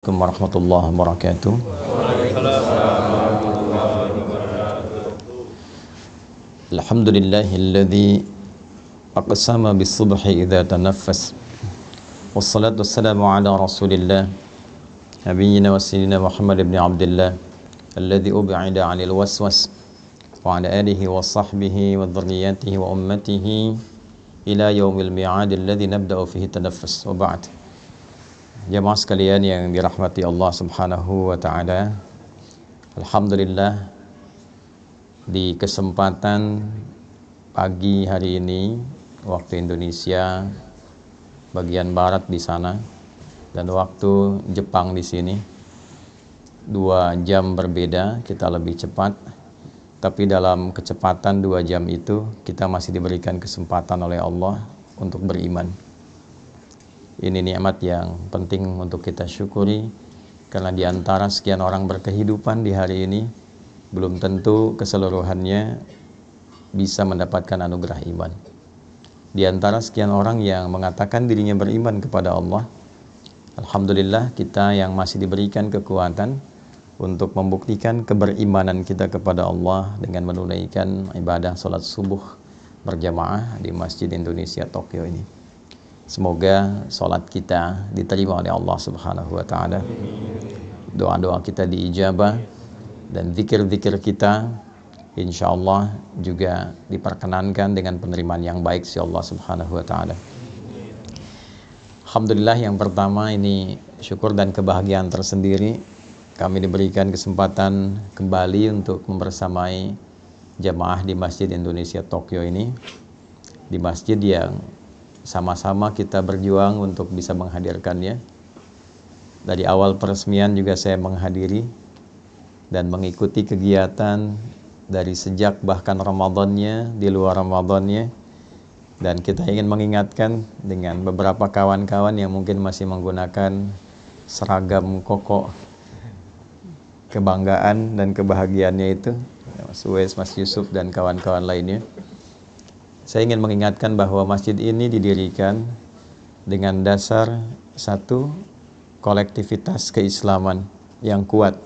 Assalamualaikum warahmatullahi wabarakatuh. Alhamdulillahilladzi aqsama bis-subhi idza tanaffas. Wassalatu wassalamu ala Rasulillah nabiyyina wa sayyidina Muhammad ibn Abdullah alladzi ub'ida 'anil waswas wa 'ala alihi wa sahbihi wa dhurriyyatihi wa ummatihi ila yaumil mi'ad alladzi nabda'u fihi tanaffus. Wa ba'd. Jamaah sekalian yang dirahmati Allah Subhanahu wa taala. Alhamdulillah di kesempatan pagi hari ini waktu Indonesia bagian barat di sana dan waktu Jepang di sini 2 jam berbeda, kita lebih cepat. Tapi dalam kecepatan 2 jam itu kita masih diberikan kesempatan oleh Allah untuk beriman. Ini nikmat yang penting untuk kita syukuri, karena di antara sekian orang berkehidupan di hari ini, belum tentu keseluruhannya bisa mendapatkan anugerah iman. Di antara sekian orang yang mengatakan dirinya beriman kepada Allah, alhamdulillah kita yang masih diberikan kekuatan untuk membuktikan keberimanan kita kepada Allah dengan menunaikan ibadah salat subuh berjamaah di Masjid Indonesia Tokyo ini. Semoga sholat kita diterima oleh Allah Subhanahu wa ta'ala, doa-doa kita diijabah, dan zikir-zikir kita insya Allah juga diperkenankan dengan penerimaan yang baik si Allah Subhanahu wa ta'ala. Alhamdulillah, yang pertama ini syukur dan kebahagiaan tersendiri, kami diberikan kesempatan kembali untuk membersamai jamaah di Masjid Indonesia Tokyo ini, di masjid yang sama-sama kita berjuang untuk bisa menghadirkannya. Dari awal peresmian juga saya menghadiri dan mengikuti kegiatan dari sejak bahkan Ramadannya, di luar Ramadannya. Dan kita ingin mengingatkan dengan beberapa kawan-kawan yang mungkin masih menggunakan seragam koko kebanggaan dan kebahagiaannya itu, Mas Uwais, Mas Yusuf dan kawan-kawan lainnya. Saya ingin mengingatkan bahwa masjid ini didirikan dengan dasar satu, kolektivitas keislaman yang kuat.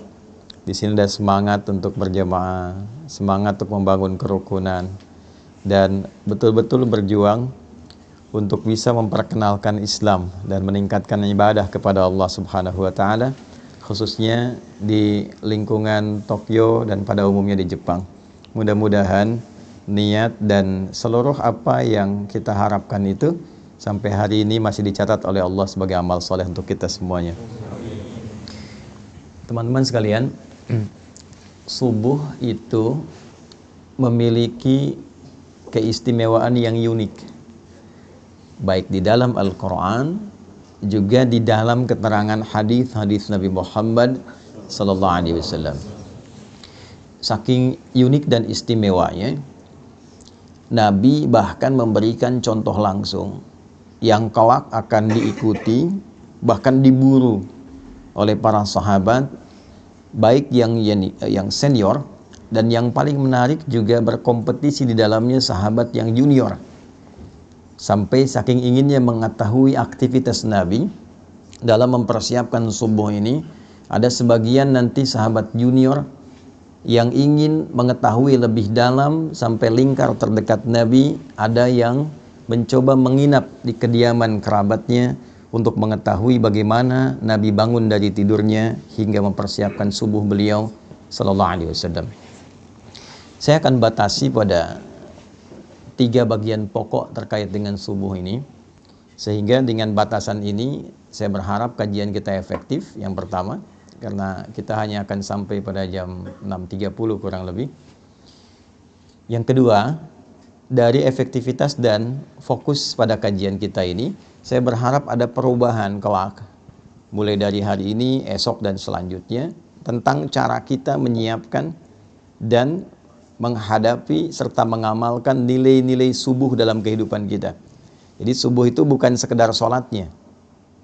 Di sini ada semangat untuk berjamaah, semangat untuk membangun kerukunan, dan betul-betul berjuang untuk bisa memperkenalkan Islam dan meningkatkan ibadah kepada Allah Subhanahu wa taala, khususnya di lingkungan Tokyo dan pada umumnya di Jepang. Mudah-mudahan niat dan seluruh apa yang kita harapkan itu sampai hari ini masih dicatat oleh Allah sebagai amal soleh untuk kita semuanya. Teman-teman sekalian, subuh itu memiliki keistimewaan yang unik, baik di dalam Al-Quran juga di dalam keterangan hadis-hadis Nabi Muhammad sallallahu alaihi wasallam. Saking unik dan istimewanya, Nabi bahkan memberikan contoh langsung yang kelak akan diikuti, bahkan diburu oleh para sahabat, baik yang senior dan yang paling menarik juga berkompetisi di dalamnya sahabat yang junior. Sampai saking inginnya mengetahui aktivitas Nabi dalam mempersiapkan subuh ini, ada sebagian nanti sahabat junior yang ingin mengetahui lebih dalam sampai lingkar terdekat Nabi, ada yang mencoba menginap di kediaman kerabatnya untuk mengetahui bagaimana Nabi bangun dari tidurnya hingga mempersiapkan subuh beliau sallallahu alaihi wasallam. Saya akan batasi pada 3 bagian pokok terkait dengan subuh ini, sehingga dengan batasan ini saya berharap kajian kita efektif. Yang pertama, karena kita hanya akan sampai pada jam 6.30 kurang lebih. Yang kedua, dari efektivitas dan fokus pada kajian kita ini, saya berharap ada perubahan kelak, mulai dari hari ini, esok dan selanjutnya, tentang cara kita menyiapkan dan menghadapi serta mengamalkan nilai-nilai subuh dalam kehidupan kita. Jadi subuh itu bukan sekedar sholatnya,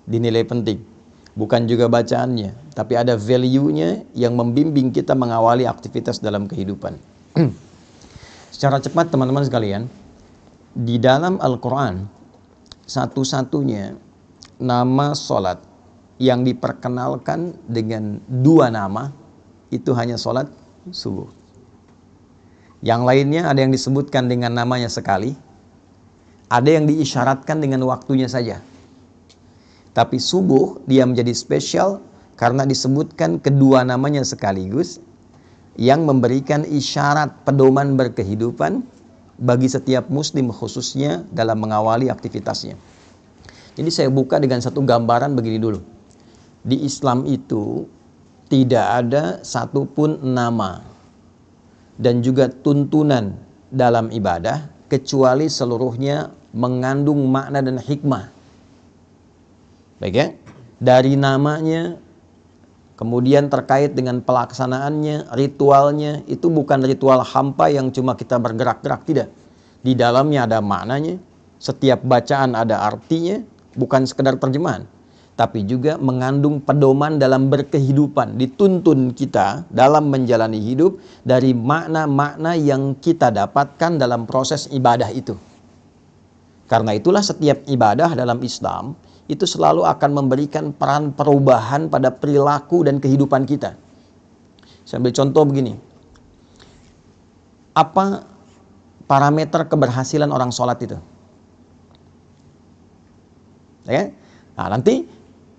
dinilai penting, bukan juga bacaannya, tapi ada value-nya yang membimbing kita mengawali aktivitas dalam kehidupan. Secara cepat teman-teman sekalian, di dalam Al-Quran satu-satunya nama sholat yang diperkenalkan dengan 2 nama itu hanya sholat subuh. Yang lainnya ada yang disebutkan dengan namanya sekali, ada yang diisyaratkan dengan waktunya saja. Tapi subuh dia menjadi spesial karena disebutkan kedua namanya sekaligus, yang memberikan isyarat pedoman berkehidupan bagi setiap muslim khususnya dalam mengawali aktivitasnya. Jadi saya buka dengan satu gambaran begini dulu. Di Islam itu tidak ada satupun nama dan juga tuntunan dalam ibadah kecuali seluruhnya mengandung makna dan hikmah. Baik ya? Dari namanya, kemudian terkait dengan pelaksanaannya, ritualnya, itu bukan ritual hampa yang cuma kita bergerak-gerak, tidak. Di dalamnya ada maknanya, setiap bacaan ada artinya, bukan sekedar terjemahan, tapi juga mengandung pedoman dalam berkehidupan. Dituntun kita dalam menjalani hidup dari makna-makna yang kita dapatkan dalam proses ibadah itu. Karena itulah setiap ibadah dalam Islam itu selalu akan memberikan peran perubahan pada perilaku dan kehidupan kita. Saya ambil contoh begini. Apa parameter keberhasilan orang sholat itu? Ya? Nah, nanti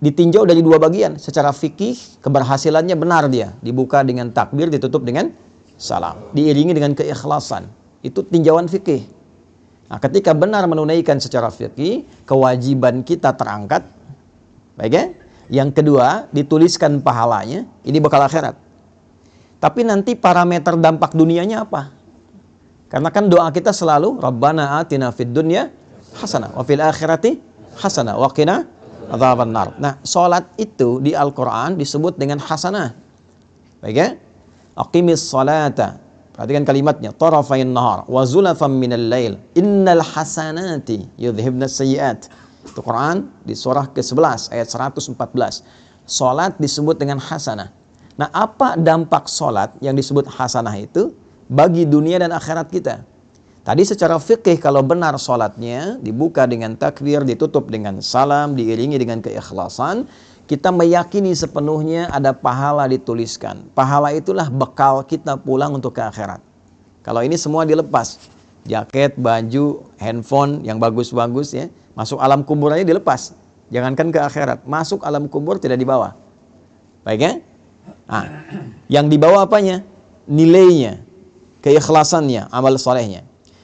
ditinjau dari 2 bagian. Secara fikih, keberhasilannya benar dia. Dibuka dengan takbir, ditutup dengan salam. Diiringi dengan keikhlasan. Itu tinjauan fikih. Nah, ketika benar menunaikan secara fikih, kewajiban kita terangkat. Baik ya? Yang kedua, dituliskan pahalanya. Ini bekal akhirat. Tapi nanti parameter dampak dunianya apa? Karena kan doa kita selalu Rabbana atina fid dunya hasanah wa fil akhirati hasanah wa qina adzabannar. Nah, salat itu di Al-Qur'an disebut dengan hasanah. Baik ya? Aqimis salata. Perhatikan kalimatnya, tarafain nahar wa zulafan minal lail innal hasanati yudhibnas sayyiat. Itu Quran di surah ke-11 ayat 114. Salat disebut dengan hasanah. Nah, apa dampak salat yang disebut hasanah itu bagi dunia dan akhirat kita? Tadi secara fikih kalau benar salatnya dibuka dengan takbir, ditutup dengan salam, diiringi dengan keikhlasan, kita meyakini sepenuhnya ada pahala dituliskan. Pahala itulah bekal kita pulang untuk ke akhirat. Kalau ini semua dilepas, jaket, baju, handphone yang bagus-bagus ya, masuk alam kubur aja dilepas. Jangankan ke akhirat, masuk alam kubur tidak dibawa. Baik ya? Nah, yang dibawa apanya? Nilainya, keikhlasannya, amal solehnya.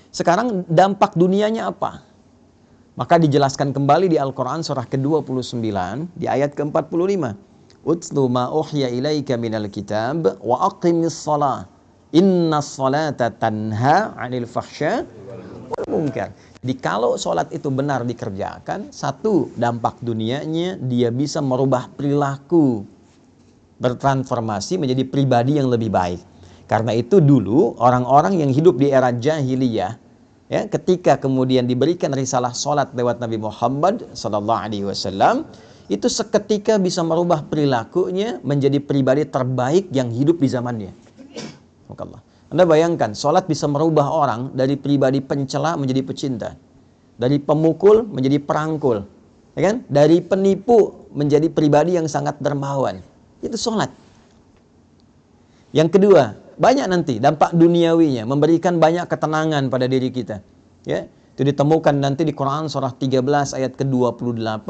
Sekarang dampak dunianya apa? Maka dijelaskan kembali di Al-Quran surah ke-29 di ayat ke-45. Utlu ma uhya ilaika minal kitab wa aqimis salah. Inna salata tanha 'anil fahsya wal munkar. Jadi kalau sholat itu benar dikerjakan, satu dampak dunianya dia bisa merubah perilaku, bertransformasi menjadi pribadi yang lebih baik. Karena itu dulu orang-orang yang hidup di era jahiliyah, ya, ketika kemudian diberikan risalah sholat lewat Nabi Muhammad SAW, itu seketika bisa merubah perilakunya menjadi pribadi terbaik yang hidup di zamannya. Anda bayangkan, sholat bisa merubah orang dari pribadi pencela menjadi pecinta, dari pemukul menjadi perangkul, ya kan? Dari penipu menjadi pribadi yang sangat dermawan. Itu sholat. Yang kedua, banyak nanti dampak duniawinya, memberikan banyak ketenangan pada diri kita. Ya, itu ditemukan nanti di Quran surah 13 ayat ke-28,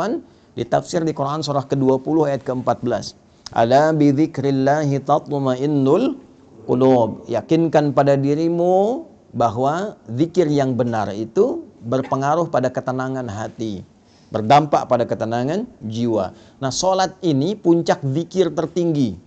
ditafsir di Quran surah ke-20 ayat ke-14. Ala bi dzikrillahi tatma'innul qulub. Yakinkan pada dirimu bahwa zikir yang benar itu berpengaruh pada ketenangan hati, berdampak pada ketenangan jiwa. Nah, salat ini puncak zikir tertinggi.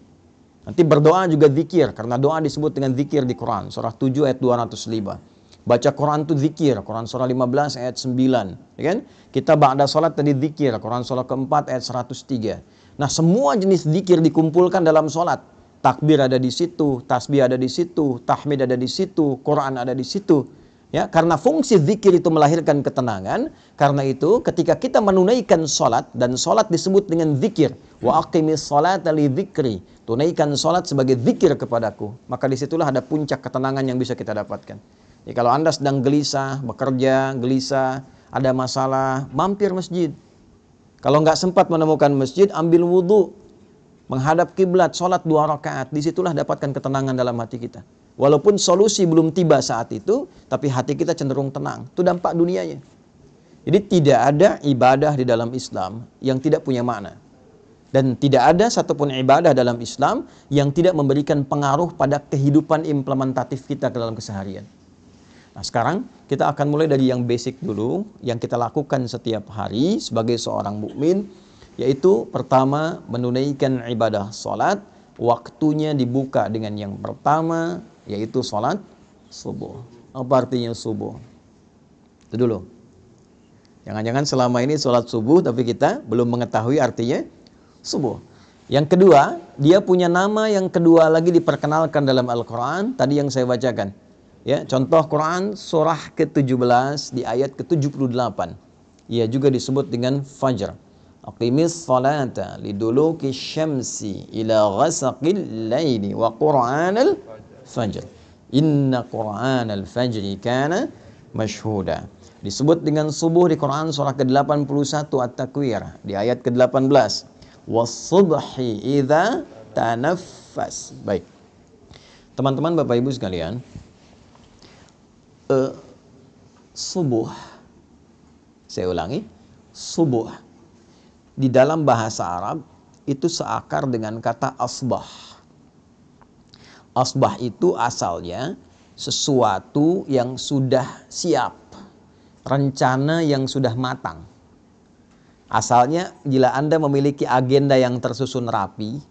Nanti berdoa juga zikir, karena doa disebut dengan zikir di Quran, surah 7 ayat 205. Baca Quran itu zikir, Quran surah 15 ayat 9. Ya kan? Kita ba'da salat tadi zikir, Quran surah keempat ayat 103. Nah, semua jenis zikir dikumpulkan dalam salat. Takbir ada di situ, tasbih ada di situ, tahmid ada di situ, Quran ada di situ. Ya, karena fungsi zikir itu melahirkan ketenangan. Karena itu ketika kita menunaikan salat, dan salat disebut dengan zikir, wa aqimis salata li dzikri, tunaikan salat sebagai zikir kepadaku, maka disitulah ada puncak ketenangan yang bisa kita dapatkan. Jadi kalau Anda sedang gelisah, bekerja, gelisah, ada masalah, mampir masjid. Kalau nggak sempat menemukan masjid, ambil wudhu, menghadap kiblat, sholat 2 rakaat. Disitulah dapatkan ketenangan dalam hati kita. Walaupun solusi belum tiba saat itu, tapi hati kita cenderung tenang. Itu dampak dunianya. Jadi tidak ada ibadah di dalam Islam yang tidak punya makna. Dan tidak ada satupun ibadah dalam Islam yang tidak memberikan pengaruh pada kehidupan implementatif kita dalam keseharian. Nah, sekarang kita akan mulai dari yang basic dulu, yang kita lakukan setiap hari sebagai seorang mukmin, yaitu pertama menunaikan ibadah sholat. Waktunya dibuka dengan yang pertama, yaitu sholat subuh. Apa artinya subuh? Itu dulu. Jangan-jangan selama ini sholat subuh tapi kita belum mengetahui artinya subuh. Yang kedua, dia punya nama yang kedua lagi diperkenalkan dalam Al-Quran. Tadi yang saya bacakan. Ya, contoh Quran surah ke-17 di ayat ke-78. Ia juga disebut dengan Fajr. Aqimis salata liduluki syamsi ila ghasaqil laili wa Qur'anal fajr. Inna Qur'anal fajri kana mashhuda. Disebut dengan subuh di Quran surah ke-81 At-Takwir di ayat ke-18. Was-subhi idza tanaffas. Baik. Teman-teman, Bapak Ibu sekalian, subuh, saya ulangi, subuh di dalam bahasa Arab itu seakar dengan kata asbah. Asbah itu asalnya sesuatu yang sudah siap, rencana yang sudah matang. Asalnya bila Anda memiliki agenda yang tersusun rapi,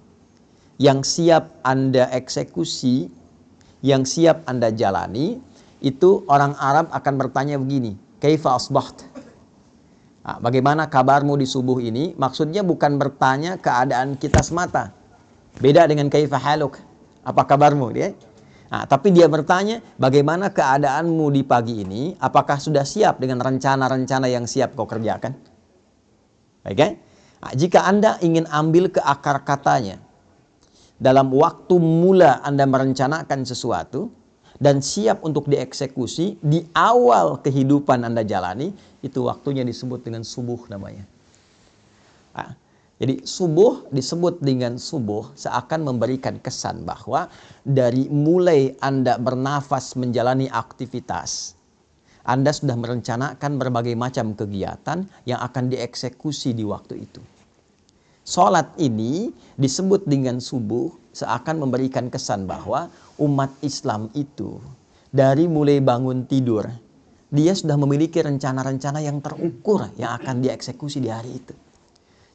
yang siap Anda eksekusi, yang siap Anda jalani, itu orang Arab akan bertanya begini, kaifa asbaht? Nah, bagaimana kabarmu di subuh ini? Maksudnya bukan bertanya keadaan kita semata. Beda dengan kaifa haluk, apa kabarmu dia? Nah, tapi dia bertanya, bagaimana keadaanmu di pagi ini? Apakah sudah siap dengan rencana-rencana yang siap kau kerjakan? Baik, kan? Nah, jika Anda ingin ambil ke akar katanya, dalam waktu mula Anda merencanakan sesuatu dan siap untuk dieksekusi di awal kehidupan Anda jalani, itu waktunya disebut dengan subuh namanya. Nah, jadi subuh disebut dengan subuh seakan memberikan kesan bahwa dari mulai Anda bernafas menjalani aktivitas, Anda sudah merencanakan berbagai macam kegiatan yang akan dieksekusi di waktu itu. Salat ini disebut dengan subuh seakan memberikan kesan bahwa umat Islam itu dari mulai bangun tidur, dia sudah memiliki rencana-rencana yang terukur yang akan dieksekusi di hari itu.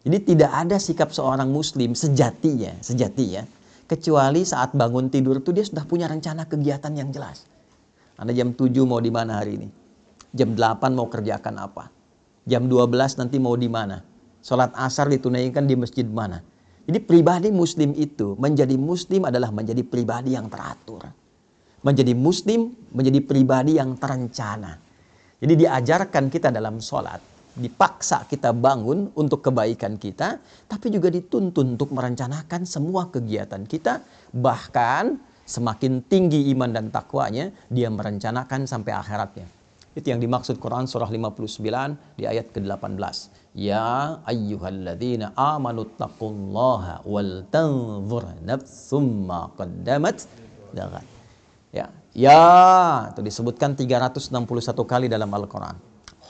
Jadi tidak ada sikap seorang muslim sejatinya, kecuali saat bangun tidur itu dia sudah punya rencana kegiatan yang jelas. Anda jam 7 mau di mana hari ini? Jam 8 mau kerjakan apa? Jam 12 nanti mau di mana? Salat asar ditunaikan di masjid mana? Jadi pribadi muslim itu, menjadi muslim adalah menjadi pribadi yang teratur. Menjadi muslim, menjadi pribadi yang terencana. Jadi diajarkan kita dalam sholat, dipaksa kita bangun untuk kebaikan kita, tapi juga dituntun untuk merencanakan semua kegiatan kita. Bahkan semakin tinggi iman dan takwanya, dia merencanakan sampai akhiratnya. Itu yang dimaksud Quran surah 59 di ayat ke-18. Ya ayyuhalladzina amanu taqullaha wal tanzur nafsum ma qaddamat lighat. Ya, itu disebutkan 361 kali dalam Al-Quran.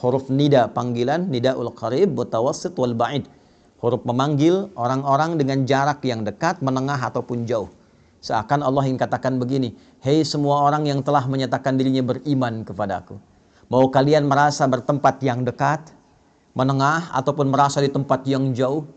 Huruf nida panggilan, nidaul qarib, mutawassit wal ba'id. Huruf memanggil orang-orang dengan jarak yang dekat, menengah ataupun jauh. Seakan Allah ingin katakan begini, hei semua orang yang telah menyatakan dirinya beriman kepadaku, mau kalian merasa bertempat yang dekat, menengah, ataupun merasa di tempat yang jauh?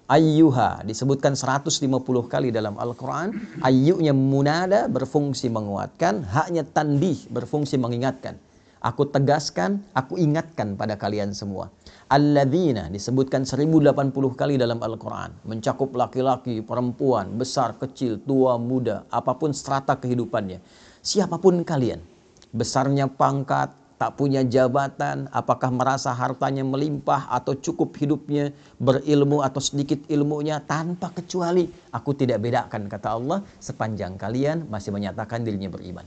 Ayyuha disebutkan 150 kali dalam Al-Quran. Ayyunya munada berfungsi menguatkan, haknya tandih berfungsi mengingatkan. Aku tegaskan, aku ingatkan pada kalian semua. Alladzina disebutkan 1080 kali dalam Al-Quran. Mencakup laki-laki, perempuan, besar, kecil, tua, muda, apapun strata kehidupannya. Siapapun kalian, besarnya pangkat, tak punya jabatan, apakah merasa hartanya melimpah atau cukup hidupnya, berilmu atau sedikit ilmunya, tanpa kecuali aku tidak bedakan, kata Allah, sepanjang kalian masih menyatakan dirinya beriman.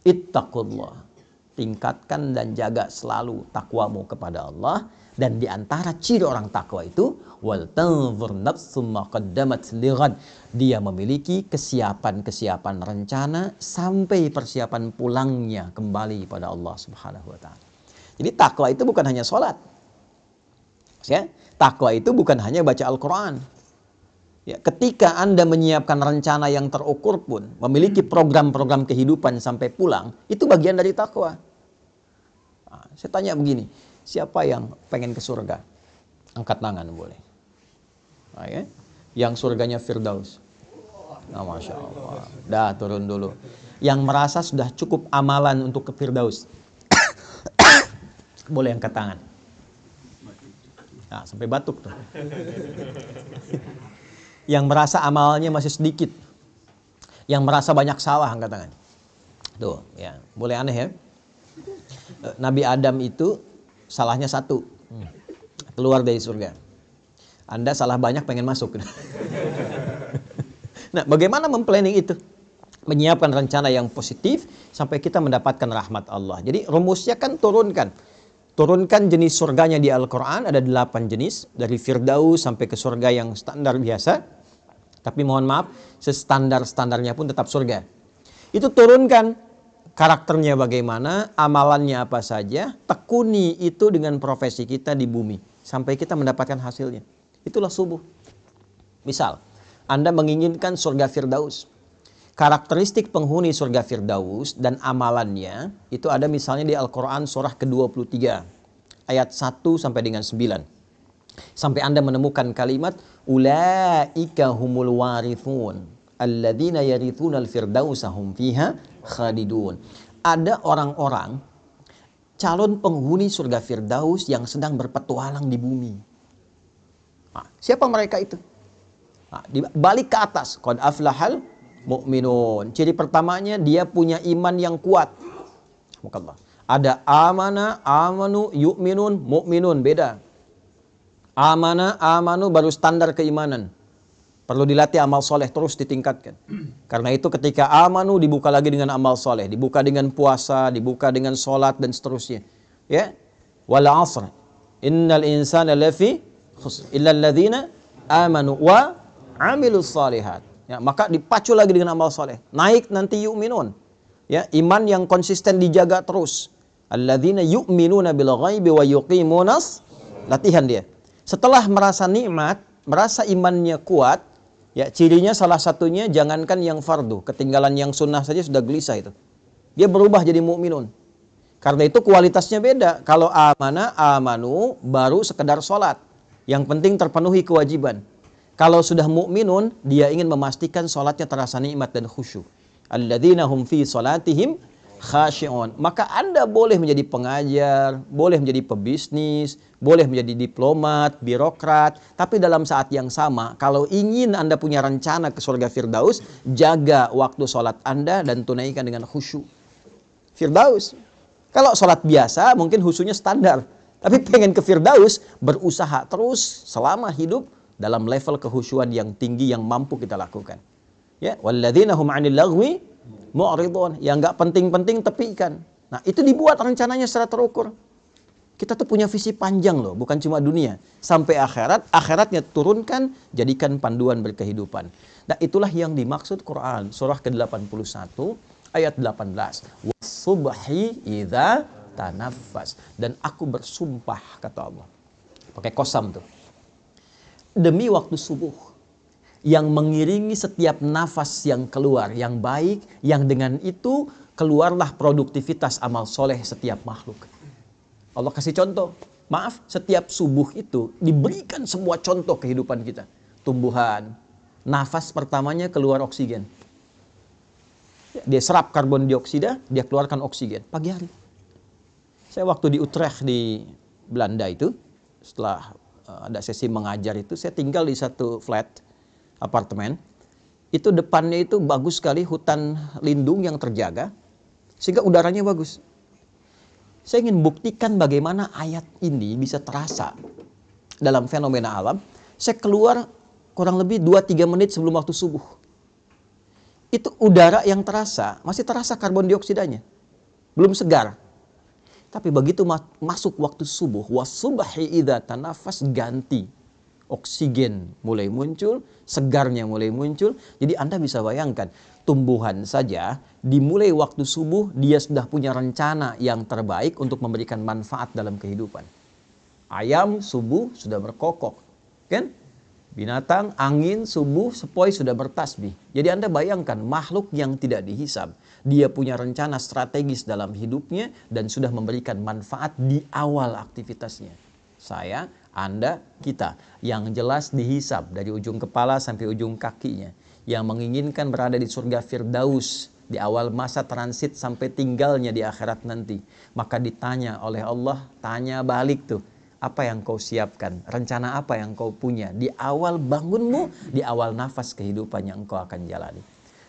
Ittaqullah. tingkatkan dan jaga selalu takwamu kepada Allah. Dan di antara ciri orang takwa itu, wal tanzur nafsum ma qaddamat lighad. Dia memiliki kesiapan-kesiapan rencana sampai persiapan pulangnya kembali pada Allah Subhanahu wa taala. Jadi takwa itu bukan hanya sholat. Ya, takwa itu bukan hanya baca Al-Qur'an. Ya, ketika Anda menyiapkan rencana yang terukur pun, memiliki program-program kehidupan sampai pulang, itu bagian dari takwa. Nah, saya tanya begini, siapa yang pengen ke surga? Angkat tangan boleh. Nah, ya. Yang surganya Firdaus. Nah, Masya Allah. Dah turun dulu. Yang merasa sudah cukup amalan untuk ke Firdaus. Boleh angkat tangan. Nah, sampai batuk tuh. Yang merasa amalnya masih sedikit. Yang merasa banyak salah, angkat tangan. Tuh, ya. Boleh aneh ya. Nabi Adam itu salahnya satu. Keluar dari surga. Anda salah banyak pengen masuk. Nah, bagaimana memplanning itu? Menyiapkan rencana yang positif sampai kita mendapatkan rahmat Allah. Jadi rumusnya kan turunkan. Turunkan jenis surganya di Al-Quran, ada 8 jenis. Dari Firdaus sampai ke surga yang standar biasa. Tapi mohon maaf, sestandar-standarnya pun tetap surga. Itu turunkan karakternya bagaimana, amalannya apa saja. Tekuni itu dengan profesi kita di bumi. Sampai kita mendapatkan hasilnya. Itulah subuh. Misal, Anda menginginkan surga Firdaus. Karakteristik penghuni surga Firdaus dan amalannya itu ada misalnya di Al-Quran surah ke-23 ayat 1 sampai dengan 9. Sampai Anda menemukan kalimat ulaika humul warithun alladzina yarithuna al-firdausa hum fiha khalidun. Ada orang-orang calon penghuni surga Firdaus yang sedang berpetualang di bumi. Nah, siapa mereka itu? Nah, balik ke atas, qad aflahal mu'minun. Ciri pertamanya dia punya iman yang kuat. Ada amana, amanu, yu'minun, mu'minun. Beda. Amana, amanu baru standar keimanan. Perlu dilatih amal soleh terus ditingkatkan. Karena itu ketika amanu dibuka lagi dengan amal soleh. Dibuka dengan puasa, dibuka dengan sholat dan seterusnya. Ya. Wal asr. Innal insana lafi khusr. Illa alladhina amanu wa amilus salihat. Ya, maka dipacu lagi dengan amal soleh. Naik nanti yu'minun. Ya, iman yang konsisten dijaga terus. Alladzina yu'minuna bil ghaibi wa yuqimunas. Latihan dia. Setelah merasa nikmat, merasa imannya kuat, ya cirinya salah satunya jangankan yang fardu, ketinggalan yang sunnah saja sudah gelisah itu. Dia berubah jadi mu'minun. Karena itu kualitasnya beda. Kalau amana, amanu baru sekedar sholat. Yang penting terpenuhi kewajiban. Kalau sudah mukminun, dia ingin memastikan sholatnya terasa nikmat dan khusyuk. Alladzina hum fi sholatihim khashi'un. Maka Anda boleh menjadi pengajar, boleh menjadi pebisnis, boleh menjadi diplomat, birokrat. Tapi dalam saat yang sama, kalau ingin Anda punya rencana ke surga Firdaus, jaga waktu sholat Anda dan tunaikan dengan khusyuk. Firdaus. Kalau sholat biasa, mungkin khusyuknya standar. Tapi pengen ke Firdaus, berusaha terus selama hidup, dalam level kehusyuan yang tinggi yang mampu kita lakukan. Ya, walladzina hum 'anil lagwi mu'ridun, yang enggak penting-penting tepikan. Nah, itu dibuat rencananya secara terukur. Kita tuh punya visi panjang loh, bukan cuma dunia, sampai akhirat, akhiratnya turunkan, jadikan panduan berkehidupan. Nah, itulah yang dimaksud Quran surah ke-81 ayat 18. Was-subhi idza tanaffas, dan aku bersumpah kata Allah. Pakai qasam tuh. Demi waktu subuh yang mengiringi setiap nafas yang keluar, yang baik, yang dengan itu keluarlah produktivitas amal soleh setiap makhluk. Allah kasih contoh. Maaf, setiap subuh itu diberikan semua contoh kehidupan kita. Tumbuhan, nafas pertamanya keluar oksigen. Dia serap karbon dioksida, dia keluarkan oksigen pagi hari. Saya waktu di Utrecht di Belanda itu, setelah ada sesi mengajar itu, saya tinggal di satu flat apartemen. Itu depannya itu bagus sekali, hutan lindung yang terjaga, sehingga udaranya bagus. Saya ingin buktikan bagaimana ayat ini bisa terasa dalam fenomena alam. Saya keluar kurang lebih 2-3 menit sebelum waktu subuh. Itu udara yang terasa, masih terasa karbon dioksidanya. Belum segar. Tapi begitu masuk waktu subuh, wasubhi idza tanafas, ganti. Oksigen mulai muncul, segarnya mulai muncul. Jadi Anda bisa bayangkan, tumbuhan saja dimulai waktu subuh, dia sudah punya rencana yang terbaik untuk memberikan manfaat dalam kehidupan. Ayam subuh sudah berkokok, kan? Binatang, angin, subuh, sepoi sudah bertasbih. Jadi Anda bayangkan, makhluk yang tidak dihisab, dia punya rencana strategis dalam hidupnya dan sudah memberikan manfaat di awal aktivitasnya. Saya, Anda, kita, yang jelas dihisab dari ujung kepala sampai ujung kakinya, yang menginginkan berada di surga Firdaus di awal masa transit sampai tinggalnya di akhirat nanti. Maka ditanya oleh Allah, tanya balik tuh, apa yang kau siapkan? Rencana apa yang kau punya di awal bangunmu, di awal nafas kehidupan yang engkau akan jalani.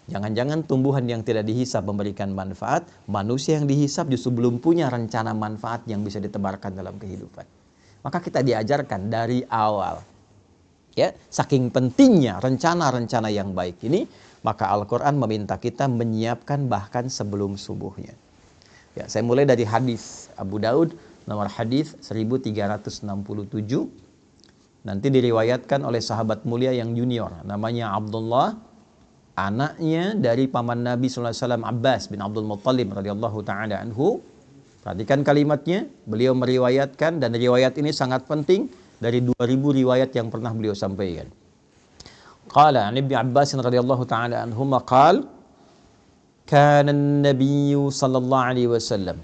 Jangan-jangan tumbuhan yang tidak dihisab memberikan manfaat, manusia yang dihisab justru belum punya rencana manfaat yang bisa ditebarkan dalam kehidupan. Maka kita diajarkan dari awal. Ya, saking pentingnya rencana-rencana yang baik ini, maka Al-Quran meminta kita menyiapkan bahkan sebelum subuhnya. Ya, saya mulai dari hadis Abu Daud, nomor hadis 1367. Nanti diriwayatkan oleh sahabat mulia yang junior, namanya Abdullah, anaknya dari paman Nabi SAW Abbas bin Abdul Muttalib radhiyallahu ta'ala anhu. Perhatikan kalimatnya, beliau meriwayatkan, dan riwayat ini sangat penting, dari 2000 riwayat yang pernah beliau sampaikan. Qala Ibnu Abbas radhiyallahu ta'ala anhuma qala kana an-nabiy sallallahu alaihi wasallam.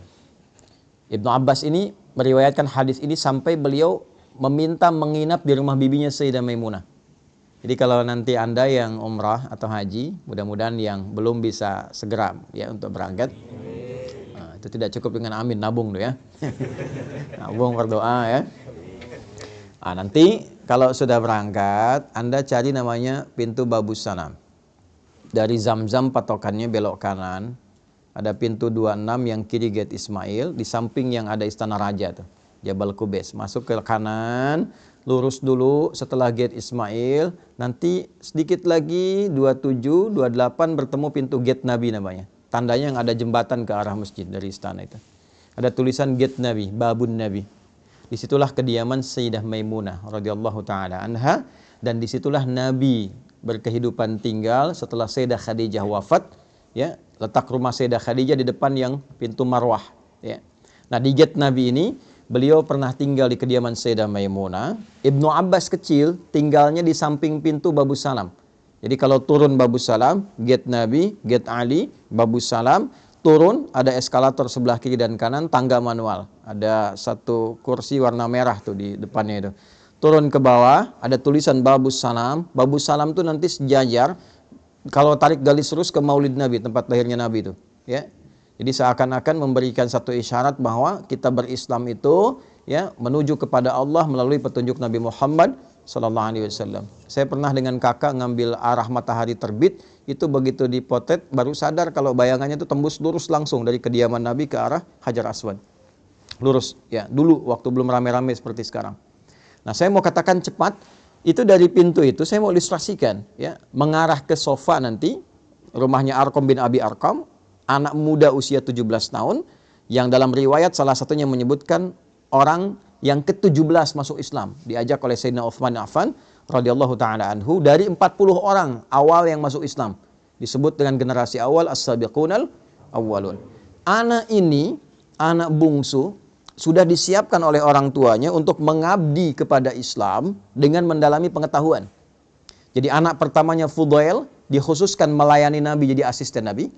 Ibnu Abbas ini meriwayatkan hadis ini sampai beliau meminta menginap di rumah bibinya Sayyidah Maimunah. Jadi kalau nanti Anda yang umrah atau haji, mudah-mudahan yang belum bisa segera ya untuk berangkat, itu tidak cukup dengan amin, nabung tuh ya. Nabung berdoa ya. Nah, nanti kalau sudah berangkat, Anda cari namanya pintu Babus Sanam. Dari Zamzam patokannya belok kanan, ada pintu 26 yang kiri gate Ismail, di samping yang ada istana raja tuh, Jabal Qubais. Masuk ke kanan, lurus dulu setelah gate Ismail, nanti sedikit lagi 27, 28 bertemu pintu gate Nabi namanya. Tandanya yang ada jembatan ke arah masjid dari istana itu. Ada tulisan gate Nabi, Babun Nabi. Disitulah kediaman Sayyidah Maimunah radhiyallahu taala anha, dan disitulah Nabi berkehidupan tinggal setelah Sayyidah Khadijah wafat. Ya, letak rumah Sayyidah Khadijah di depan yang pintu Marwah. Ya. Nah, di gate Nabi ini beliau pernah tinggal di kediaman Sayyidah Maimunah. Ibnu Abbas kecil tinggalnya di samping pintu Babus Salam. Jadi kalau turun Babus Salam, gate Nabi, gate Ali, Babus Salam, turun ada eskalator sebelah kiri dan kanan, tangga manual. Ada satu kursi warna merah tuh di depannya itu. Turun ke bawah, ada tulisan Babus Salam. Babus Salam tuh nanti sejajar kalau tarik garis lurus ke Maulid Nabi, tempat lahirnya Nabi itu, ya. Jadi seakan-akan memberikan satu isyarat bahwa kita berislam itu ya menuju kepada Allah melalui petunjuk Nabi Muhammad sallallahu alaihi wasallam. Saya pernah dengan kakak ngambil arah matahari terbit, itu begitu dipotret baru sadar kalau bayangannya itu tembus lurus langsung dari kediaman Nabi ke arah Hajar Aswad. Lurus ya, dulu waktu belum rame-rame seperti sekarang. Nah, saya mau katakan cepat, itu dari pintu itu saya mau ilustrasikan ya, mengarah ke sofa nanti rumahnya Arqam bin Abi Arqam, anak muda usia 17 tahun yang dalam riwayat salah satunya menyebutkan orang yang ke-17 masuk Islam, diajak oleh Sayyidina Utsman Affan radhiyallahu taala anhu dari 40 orang awal yang masuk Islam. Disebut dengan generasi awal as-sabiqunal awwalun. Anak ini, anak bungsu, sudah disiapkan oleh orang tuanya untuk mengabdi kepada Islam dengan mendalami pengetahuan. Jadi anak pertamanya Fudail dikhususkan melayani Nabi, jadi asisten Nabi.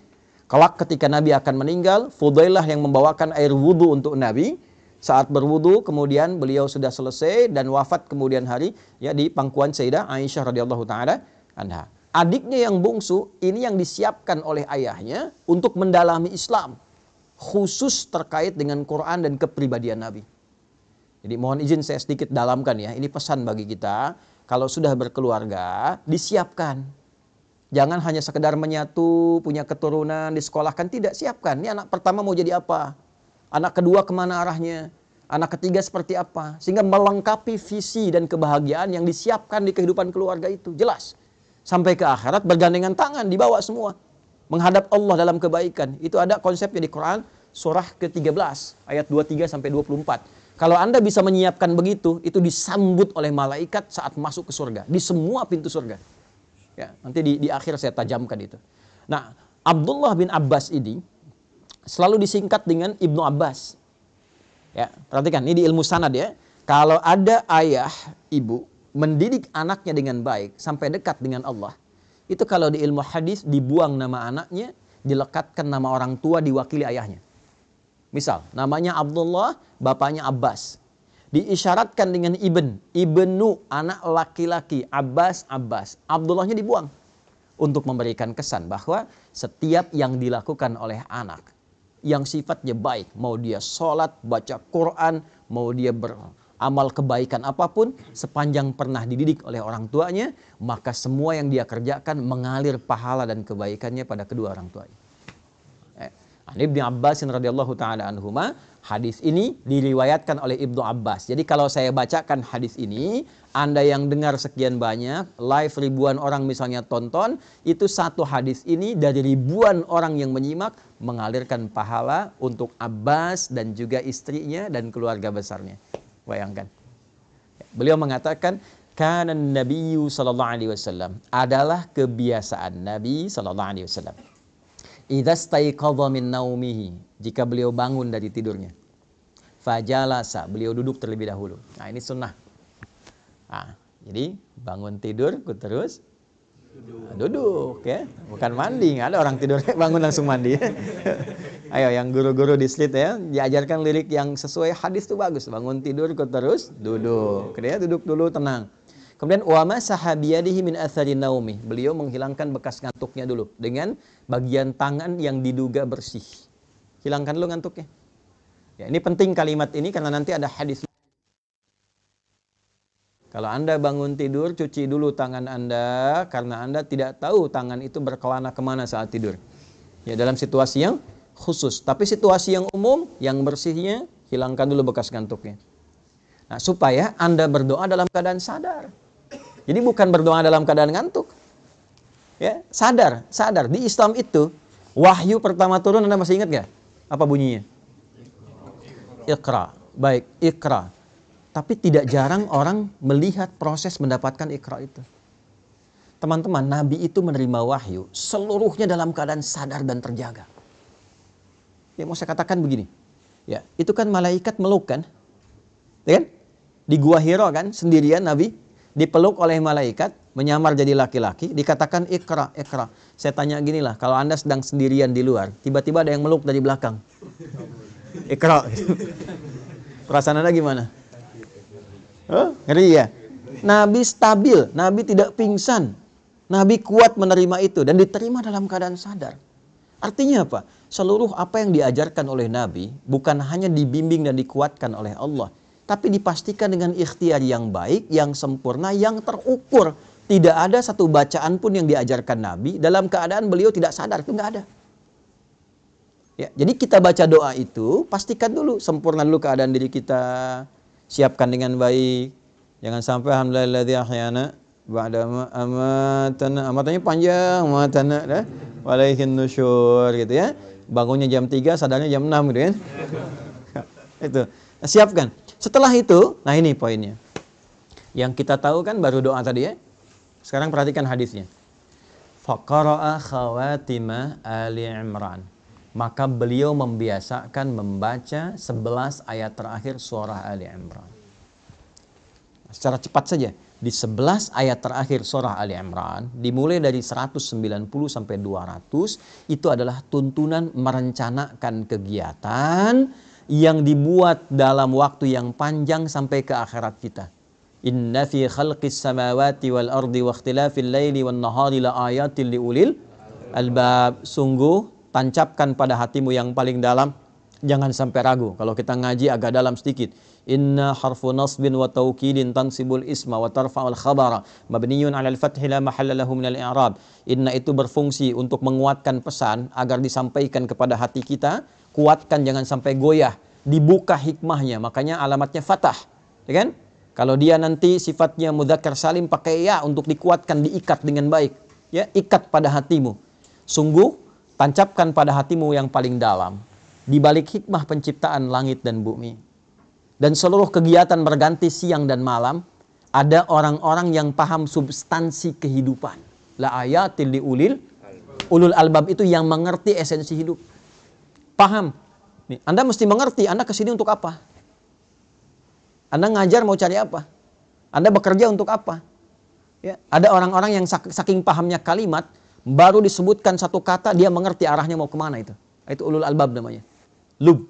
Kelak ketika Nabi akan meninggal, Fudailah yang membawakan air wudhu untuk Nabi. Saat berwudu, kemudian beliau sudah selesai dan wafat kemudian hari ya di pangkuan Sayyidah Aisyah radhiyallahu taala anha. Adiknya yang bungsu ini yang disiapkan oleh ayahnya untuk mendalami Islam, khusus terkait dengan Quran dan kepribadian Nabi. Jadi mohon izin saya sedikit dalamkan ya. Ini pesan bagi kita, kalau sudah berkeluarga disiapkan. Jangan hanya sekedar menyatu, punya keturunan, disekolahkan, tidak, siapkan. Ini anak pertama mau jadi apa? Anak kedua kemana arahnya? Anak ketiga seperti apa? Sehingga melengkapi visi dan kebahagiaan yang disiapkan di kehidupan keluarga itu. Jelas. Sampai ke akhirat bergandengan tangan, dibawa semua. Menghadap Allah dalam kebaikan. Itu ada konsepnya di Quran. surah ke-13 ayat 23 sampai 24. Kalau Anda bisa menyiapkan begitu, itu disambut oleh malaikat saat masuk ke surga, di semua pintu surga. Ya, nanti di akhir saya tajamkan itu. Nah, Abdullah bin Abbas ini selalu disingkat dengan Ibnu Abbas. Ya, perhatikan ini di ilmu sanad ya. Kalau ada ayah, ibu mendidik anaknya dengan baik sampai dekat dengan Allah, itu kalau di ilmu hadis dibuang nama anaknya, dilekatkan nama orang tua diwakili ayahnya. Misal, namanya Abdullah, bapaknya Abbas. Diisyaratkan dengan ibnu, anak laki-laki, Abbas. Abdullahnya dibuang. Untuk memberikan kesan bahwa setiap yang dilakukan oleh anak, yang sifatnya baik, mau dia sholat, baca Quran, mau dia beramal kebaikan apapun, sepanjang pernah dididik oleh orang tuanya, maka semua yang dia kerjakan mengalir pahala dan kebaikannya pada kedua orang tuanya. Ibnu Abbas radhiyallahu taala anhuma, hadis ini diriwayatkan oleh Ibnu Abbas. Jadi kalau saya bacakan hadis ini, Anda yang dengar sekian banyak, live ribuan orang misalnya tonton, itu satu hadis ini dari ribuan orang yang menyimak mengalirkan pahala untuk Abbas dan juga istrinya dan keluarga besarnya. Bayangkan. Beliau mengatakan, kana Nabiyyu sallallahu alaihi wasallam, adalah kebiasaan Nabi sallallahu alaihi wasallam. Idza staiqadha min naumihi, jika beliau bangun dari tidurnya, fajalasa, beliau duduk terlebih dahulu. Nah, ini sunnah. Nah, jadi bangun tidur terus duduk ya, bukan mandi. Nggak ada orang tidur bangun langsung mandi. Ayo yang guru-guru di Slit ya, diajarkan lirik yang sesuai hadis itu bagus. Bangun tidur terus duduk. Kemudian duduk dulu tenang. Kemudian wa masaha biyadihi min athari naumi. Beliau menghilangkan bekas ngantuknya dulu dengan bagian tangan yang diduga bersih. Hilangkan dulu ngantuknya. Ya, ini penting kalimat ini karena nanti ada hadis. Kalau Anda bangun tidur, cuci dulu tangan Anda karena Anda tidak tahu tangan itu berkelana kemana saat tidur. Ya, dalam situasi yang khusus. Tapi situasi yang umum, yang bersihnya, hilangkan dulu bekas ngantuknya. Nah, supaya Anda berdoa dalam keadaan sadar. Jadi bukan berdoa dalam keadaan ngantuk. Ya, sadar. Di Islam itu wahyu pertama turun, Anda masih ingat nggak? Apa bunyinya? Iqra. Baik, Iqra. Tapi tidak jarang orang melihat proses mendapatkan Iqra itu. Teman-teman, Nabi itu menerima wahyu seluruhnya dalam keadaan sadar dan terjaga. Ya, mau saya katakan begini. Ya, itu kan malaikat meluk kan? Ya kan? Di Gua Hira kan sendirian Nabi dipeluk oleh malaikat, menyamar jadi laki-laki, dikatakan Iqra. Saya tanya gini lah, kalau Anda sedang sendirian di luar, tiba-tiba ada yang meluk dari belakang. Iqra. Perasaan Anda gimana? Ngeri ya? Nabi stabil, Nabi tidak pingsan. Nabi kuat menerima itu dan diterima dalam keadaan sadar. Artinya apa? Seluruh apa yang diajarkan oleh Nabi bukan hanya dibimbing dan dikuatkan oleh Allah, tapi dipastikan dengan ikhtiar yang baik, yang sempurna, yang terukur. Tidak ada satu bacaan pun yang diajarkan Nabi dalam keadaan beliau tidak sadar, itu nggak ada. Ya, jadi kita baca doa itu, pastikan dulu, sempurna dulu keadaan diri kita, siapkan dengan baik. Jangan sampai alhamdulillahilladzi ahyana ba'da ma amatana, amatannya panjang, amatana walaihin nusyur gitu ya. Bangunnya jam 3, sadarnya jam 6 gitu kan. Itu. Nah, siapkan. Setelah itu, nah ini poinnya. Yang kita tahu kan baru doa tadi ya. Sekarang perhatikan hadisnya. Faqara'a khawatima Ali Imran. Maka beliau membiasakan membaca 11 ayat terakhir surah Ali Imran. Secara cepat saja. Di 11 ayat terakhir surah Ali Imran, dimulai dari 190 sampai 200, itu adalah tuntunan merencanakan kegiatan yang dibuat dalam waktu yang panjang sampai ke akhirat kita. Inna fi khalqis samawati wal ardi wa ikhtilafil laili wan nahari la ayatil liulil albab. Sungguh tancapkan pada hatimu yang paling dalam, jangan sampai ragu. Kalau kita ngaji agak dalam sedikit. Inna harfu nasbin wa taukidin tansibul isma wa tarfa'ul khabara mabniyun 'alal fathi la mahalla lahu minal i'rab. Inna itu berfungsi untuk menguatkan pesan agar disampaikan kepada hati kita. Kuatkan, jangan sampai goyah, dibuka hikmahnya, makanya alamatnya fathah, ya kan? Kalau dia nanti sifatnya mudzakkar salim, pakai ya untuk dikuatkan, diikat dengan baik, ya, ikat pada hatimu. Sungguh tancapkan pada hatimu yang paling dalam. di balik hikmah penciptaan langit dan bumi dan seluruh kegiatan berganti siang dan malam, ada orang-orang yang paham substansi kehidupan. La ayatil li ulul albab, itu yang mengerti esensi hidup. Paham. Nih, Anda mesti mengerti, Anda kesini untuk apa? Anda ngajar mau cari apa? Anda bekerja untuk apa? Ya, ada orang-orang yang saking pahamnya kalimat, baru disebutkan satu kata, dia mengerti arahnya mau kemana itu. Itu ulul albab namanya. Lub.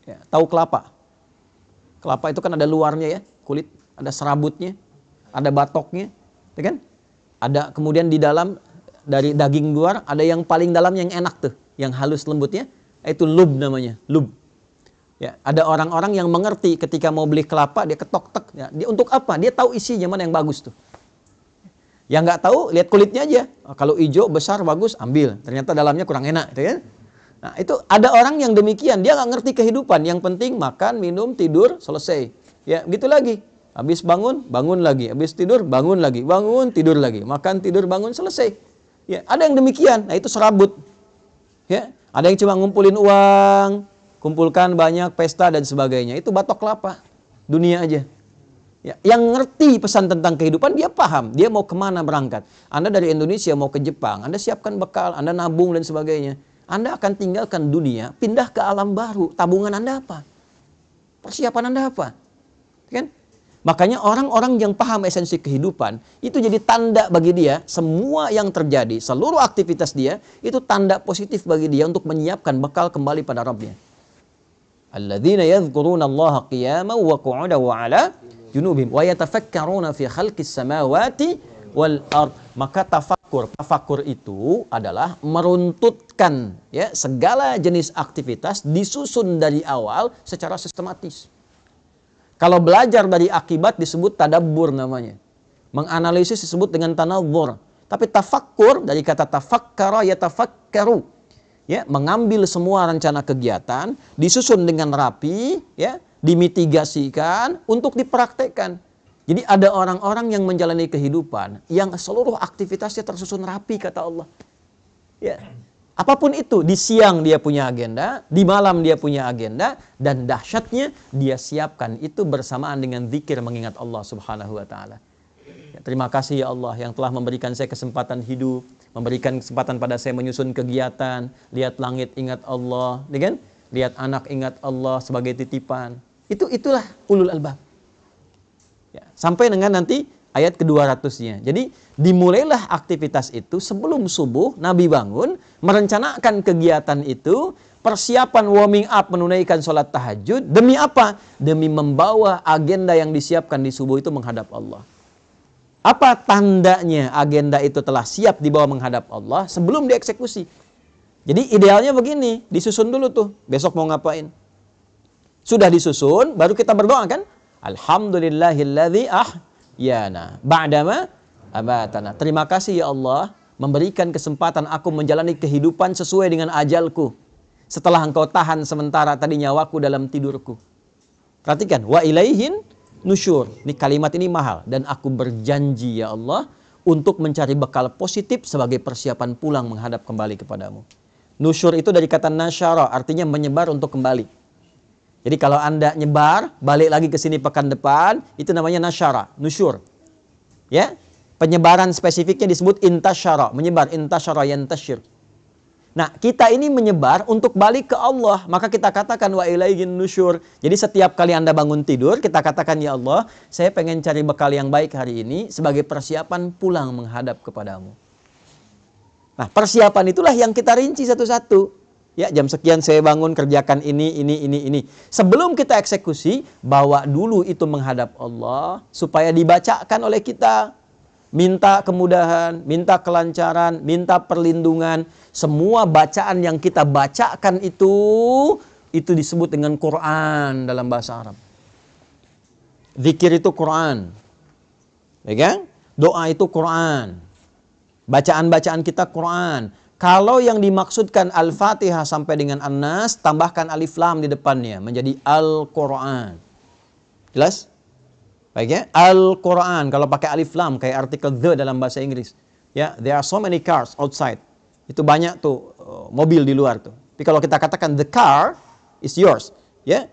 Ya, tahu kelapa. Kelapa itu kan ada luarnya ya, kulit, ada serabutnya, ada batoknya, ya kan? Ada kemudian di dalam, dari daging luar, ada yang paling dalam yang enak tuh, yang halus lembutnya, itu lub namanya, lub. Ya, ada orang-orang yang mengerti ketika mau beli kelapa, dia ketok-tek. Ya, dia untuk apa? Dia tahu isinya mana yang bagus tuh. Yang nggak tahu, lihat kulitnya aja. Oh, kalau hijau, besar, bagus, ambil. Ternyata dalamnya kurang enak, gitu kan? Nah, itu ada orang yang demikian, dia nggak ngerti kehidupan. Yang penting makan, minum, tidur, selesai. Ya, gitu lagi. Habis bangun, bangun lagi. Habis tidur, bangun lagi. Bangun, tidur lagi. Makan, tidur, bangun, selesai. Ya, ada yang demikian. Nah, itu serabut. Ya, ada yang cuma ngumpulin uang, kumpulkan banyak pesta dan sebagainya. Itu batok kelapa. Dunia aja. Ya, yang ngerti pesan tentang kehidupan, dia paham. Dia mau kemana berangkat. Anda dari Indonesia mau ke Jepang, Anda siapkan bekal, Anda nabung dan sebagainya. Anda akan tinggalkan dunia, pindah ke alam baru. Tabungan Anda apa? Persiapan Anda apa? Kan? Makanya orang-orang yang paham esensi kehidupan, itu jadi tanda bagi dia, semua yang terjadi, seluruh aktivitas dia, itu tanda positif bagi dia untuk menyiapkan bekal kembali pada Rabbnya. Alladzina yadhkuruna Allaha qiyaman wa qu'udan wa 'ala junubihim wa yatafakkaruna fi khalqis samawati wal ard. Maka tafakur itu adalah meruntutkan ya segala jenis aktivitas, disusun dari awal secara sistematis. Kalau belajar dari akibat disebut tadabbur namanya. Menganalisis disebut dengan tanadzur. Tapi tafakkur dari kata tafakkara yatafakkaru. Ya, mengambil semua rencana kegiatan, disusun dengan rapi, ya, dimitigasikan untuk dipraktekkan. Jadi ada orang-orang yang menjalani kehidupan yang seluruh aktivitasnya tersusun rapi, kata Allah. Ya, apapun itu, di siang dia punya agenda, di malam dia punya agenda, dan dahsyatnya dia siapkan itu bersamaan dengan zikir mengingat Allah Subhanahu wa taala. Ya, terima kasih ya Allah yang telah memberikan saya kesempatan hidup, memberikan kesempatan pada saya menyusun kegiatan, lihat langit ingat Allah, ya kan? Lihat anak ingat Allah sebagai titipan. Itulah ulul albab. Ya, sampai dengan nanti ayat ke-200-nya. Jadi dimulailah aktivitas itu sebelum subuh, Nabi bangun, merencanakan kegiatan itu, persiapan warming up menunaikan sholat tahajud. Demi apa? Demi membawa agenda yang disiapkan di subuh itu menghadap Allah. Apa tandanya agenda itu telah siap dibawa menghadap Allah sebelum dieksekusi? Jadi idealnya begini, disusun dulu tuh, besok mau ngapain. Sudah disusun, baru kita berdoa kan? Alhamdulillahilladzi ahyana ba'dama amatana. Terima kasih ya Allah memberikan kesempatan aku menjalani kehidupan sesuai dengan ajalku. Setelah engkau tahan sementara tadi nyawaku dalam tidurku. Perhatikan, wa ilaihin nusyur. Ini kalimat ini mahal. Dan aku berjanji ya Allah untuk mencari bekal positif sebagai persiapan pulang menghadap kembali kepadamu. Nusyur itu dari kata nasyara, artinya menyebar untuk kembali. Jadi kalau Anda nyebar, balik lagi ke sini pekan depan, itu namanya nasyara, nusyur. Ya, penyebaran spesifiknya disebut intasyara, menyebar, intasyara yantasyir. Nah, kita ini menyebar untuk balik ke Allah, maka kita katakan wa ilaihin nusyur. Jadi setiap kali Anda bangun tidur, kita katakan ya Allah, saya pengen cari bekal yang baik hari ini sebagai persiapan pulang menghadap kepadamu. Nah, persiapan itulah yang kita rinci satu-satu. Ya, jam sekian saya bangun, kerjakan ini. Sebelum kita eksekusi, bawa dulu itu menghadap Allah, supaya dibacakan oleh kita. Minta kemudahan, minta kelancaran, minta perlindungan. Semua bacaan yang kita bacakan itu disebut dengan Quran dalam bahasa Arab. Zikir itu Quran. Ya kan? Doa itu Quran. Bacaan-bacaan kita Quran. Kalau yang dimaksudkan Al-Fatihah sampai dengan An-Nas, tambahkan alif lam di depannya, menjadi Al-Quran. Jelas? Baik ya? Al-Quran, kalau pakai alif lam, kayak artikel the dalam bahasa Inggris. Ya, there are so many cars outside. Itu banyak tuh mobil di luar tuh. Tapi kalau kita katakan the car, is yours. Ya,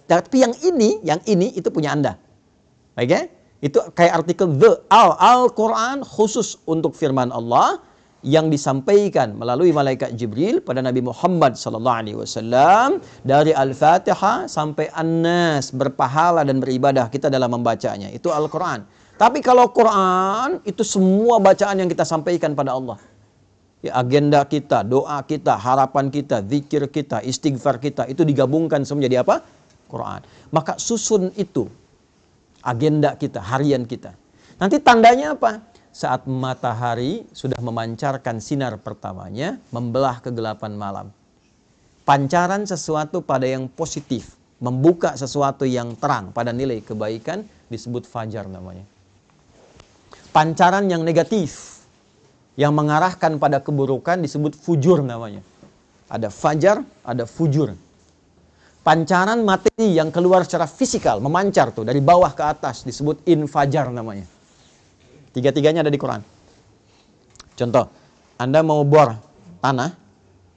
tapi yang ini itu punya Anda. Oke? Okay? Itu kayak artikel Al-Quran khusus untuk firman Allah yang disampaikan melalui malaikat Jibril pada Nabi Muhammad SAW dari Al-Fatihah sampai An-Nas, berpahala dan beribadah kita dalam membacanya. Itu Al-Quran. Tapi kalau Quran itu semua bacaan yang kita sampaikan pada Allah. Ya, agenda kita, doa kita, harapan kita, zikir kita, istighfar kita itu digabungkan semua jadi apa? Quran. Maka susun itu agenda kita, harian kita. Nanti tandanya apa? Saat matahari sudah memancarkan sinar pertamanya, membelah kegelapan malam. Pancaran sesuatu pada yang positif, membuka sesuatu yang terang pada nilai kebaikan disebut fajar namanya. Pancaran yang negatif, yang mengarahkan pada keburukan disebut fujur namanya. Ada fajar, ada fujur. Pancaran materi yang keluar secara fisikal, memancar tuh dari bawah ke atas disebut infajar namanya. Tiga-tiganya ada di Quran. Contoh, Anda mau bor tanah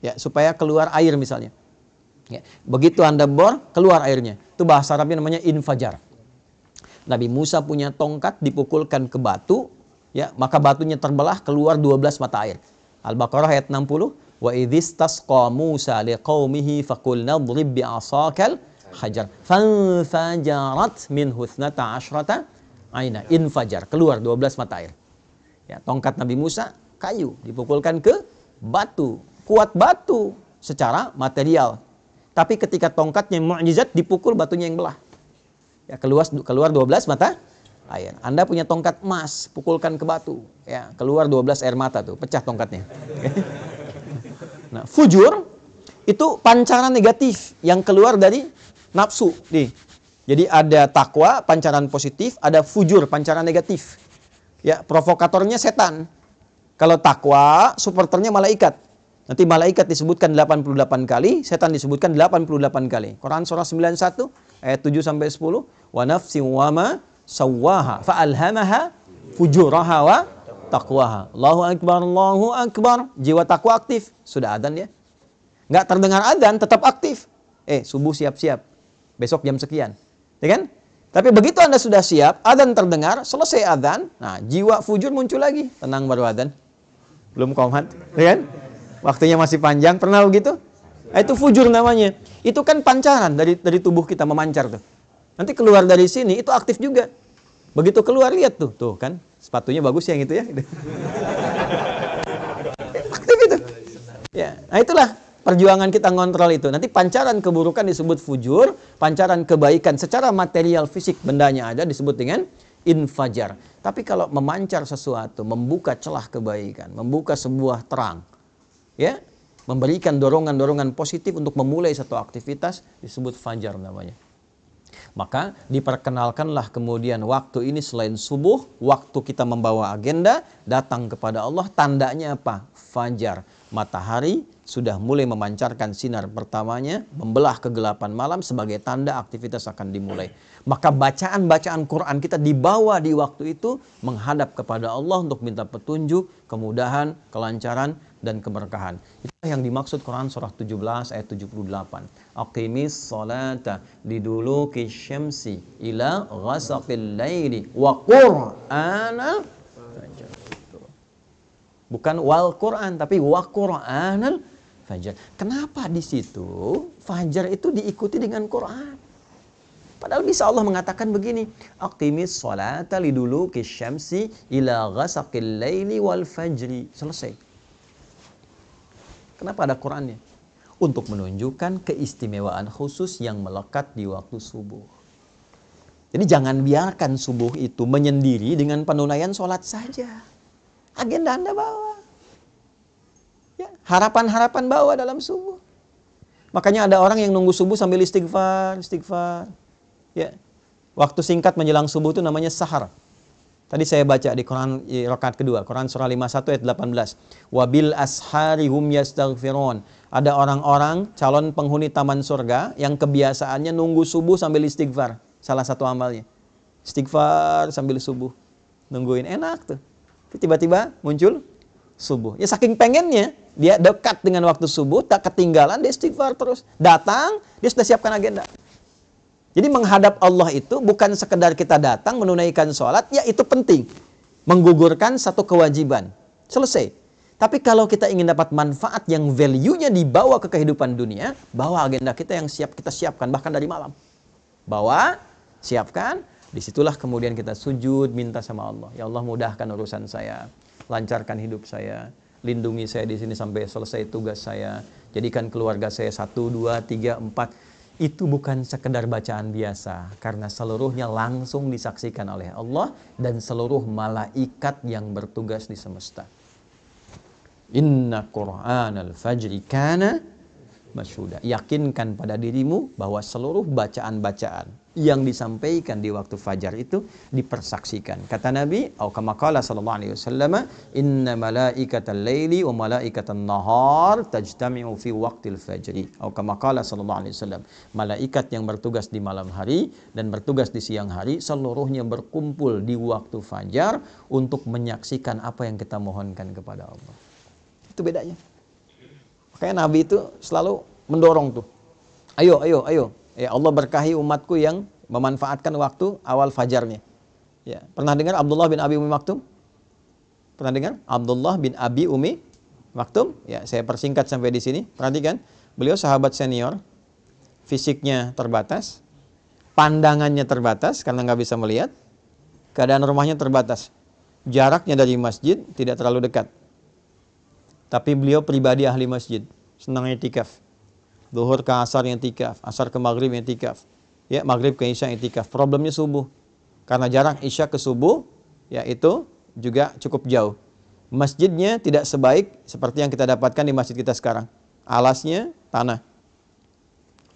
ya supaya keluar air misalnya. Ya, begitu Anda bor, keluar airnya. Itu bahasa Arabnya namanya infajar. Nabi Musa punya tongkat dipukulkan ke batu, ya, maka batunya terbelah keluar 12 mata air. Al-Baqarah ayat 60. Wa idhistasqa Musa liqaumihi faqulna idrib bi'asakal hajar fanfajarat minhu 12 aina. Infajar, keluar 12 mata air. Ya, tongkat Nabi Musa kayu dipukulkan ke batu, kuat batu secara material. Tapi ketika tongkatnya mukjizat dipukul batunya yang belah. Ya, keluar 12 mata air. Anda punya tongkat emas, pukulkan ke batu, ya, keluar 12 air mata tuh, pecah tongkatnya. Nah, fujur itu pancaran negatif yang keluar dari nafsu. Nih. Jadi ada takwa, pancaran positif, ada fujur, pancaran negatif. Ya, provokatornya setan. Kalau takwa, supporternya malaikat. Nanti malaikat disebutkan 88 kali, setan disebutkan 88 kali. Quran surah 91 ayat 7 sampai 10. Wa nafsin wa ma sawwaha fa alhamaha fujuraha wa taqwaha. Allahu akbar, Allahu akbar. Jiwa takwa aktif. Sudah adzan ya. Nggak terdengar adzan, tetap aktif. Subuh siap-siap. Besok jam sekian. Ya kan? Tapi begitu Anda sudah siap, adzan terdengar, selesai adzan, nah jiwa fujur muncul lagi. Tenang baru adzan. Belum qomat. Ya kan? Waktunya masih panjang. Pernah begitu? Nah, itu fujur namanya. Itu kan pancaran dari tubuh kita memancar tuh. Nanti keluar dari sini, itu aktif juga. Begitu keluar, lihat tuh. Tuh kan, sepatunya bagus yang itu ya. Aktif itu. Ya, nah itulah perjuangan kita ngontrol itu. Nanti pancaran keburukan disebut fujur, pancaran kebaikan secara material fisik bendanya ada disebut dengan infajar. Tapi kalau memancar sesuatu, membuka celah kebaikan, membuka sebuah terang, ya, memberikan dorongan-dorongan positif untuk memulai satu aktivitas disebut fajar namanya. Maka diperkenalkanlah kemudian waktu ini selain subuh, waktu kita membawa agenda, datang kepada Allah, tandanya apa? Fajar. Matahari sudah mulai memancarkan sinar pertamanya, membelah kegelapan malam sebagai tanda aktivitas akan dimulai. Maka bacaan-bacaan Quran kita dibawa di waktu itu menghadap kepada Allah untuk minta petunjuk, kemudahan, kelancaran, dan keberkahan. Itulah yang dimaksud Quran surah 17 ayat 78. Aqimis salata liduluki syamsi ila ghasaqil laili wa qur'anal fajr. Bukan wal Quran tapi wa qur'anal fajr. Kenapa di situ fajar itu diikuti dengan Quran? Padahal bisa Allah mengatakan begini, aqimis salata liduluki syamsi ila ghasaqil laili wal fajri. Selesai. Kenapa ada Qurannya? Untuk menunjukkan keistimewaan khusus yang melekat di waktu subuh. Jadi jangan biarkan subuh itu menyendiri dengan penunaian sholat saja. Agenda Anda bawa. Ya, harapan-harapan bawa dalam subuh. Makanya ada orang yang nunggu subuh sambil istighfar. Ya. Waktu singkat menjelang subuh itu namanya sahar. Tadi saya baca di Quran rakaat kedua, Quran surah 51 ayat 18. Wabil ashari hum yastaghfirun. Ada orang-orang calon penghuni taman surga yang kebiasaannya nunggu subuh sambil istighfar. Salah satu amalnya. Istighfar sambil subuh. Nungguin enak tuh. Tiba-tiba muncul subuh. Ya saking pengennya, dia dekat dengan waktu subuh, tak ketinggalan, dia istighfar terus. Datang, dia sudah siapkan agenda. Jadi menghadap Allah itu bukan sekedar kita datang menunaikan sholat, ya itu penting. Menggugurkan satu kewajiban. Selesai. Tapi kalau kita ingin dapat manfaat yang value-nya dibawa ke kehidupan dunia, bawa agenda kita yang siap kita siapkan, bahkan dari malam. Bawa, siapkan, disitulah kemudian kita sujud, minta sama Allah. Ya Allah mudahkan urusan saya, lancarkan hidup saya, lindungi saya di sini sampai selesai tugas saya, jadikan keluarga saya 1, 2, 3, 4. Itu bukan sekedar bacaan biasa, karena seluruhnya langsung disaksikan oleh Allah dan seluruh malaikat yang bertugas di semesta. Inna Qur'anal fajri kana masyhuda. Yakinkan pada dirimu bahwa seluruh bacaan-bacaan yang disampaikan di waktu fajar itu dipersaksikan. Kata Nabi, atau kama qala sallallahu alaihi wasallam, inna malaikatal laili wa malaikatan nahar tajtami'u fi waqtil fajri. Atau kama qala sallallahu alaihi wasallam, malaikat yang bertugas di malam hari dan bertugas di siang hari seluruhnya berkumpul di waktu fajar untuk menyaksikan apa yang kita mohonkan kepada Allah. Itu bedanya. Makanya Nabi itu selalu mendorong tuh. Ayo. Ya Allah berkahi umatku yang memanfaatkan waktu awal fajarnya. Ya, pernah dengar Abdullah bin Abi Umi Maktum? Pernah dengar? Abdullah bin Abi Umi Maktum? Ya, saya persingkat sampai di sini. Perhatikan, beliau sahabat senior, fisiknya terbatas, pandangannya terbatas karena nggak bisa melihat, keadaan rumahnya terbatas, jaraknya dari masjid tidak terlalu dekat. Tapi beliau pribadi ahli masjid, senang i'tikaf. Zuhur ke asar yang i'tikaf, asar ke maghrib yang i'tikaf. Ya, maghrib ke isya i'tikaf. Problemnya subuh. Karena jarak isya ke subuh, ya itu juga cukup jauh. Masjidnya tidak sebaik seperti yang kita dapatkan di masjid kita sekarang. Alasnya tanah.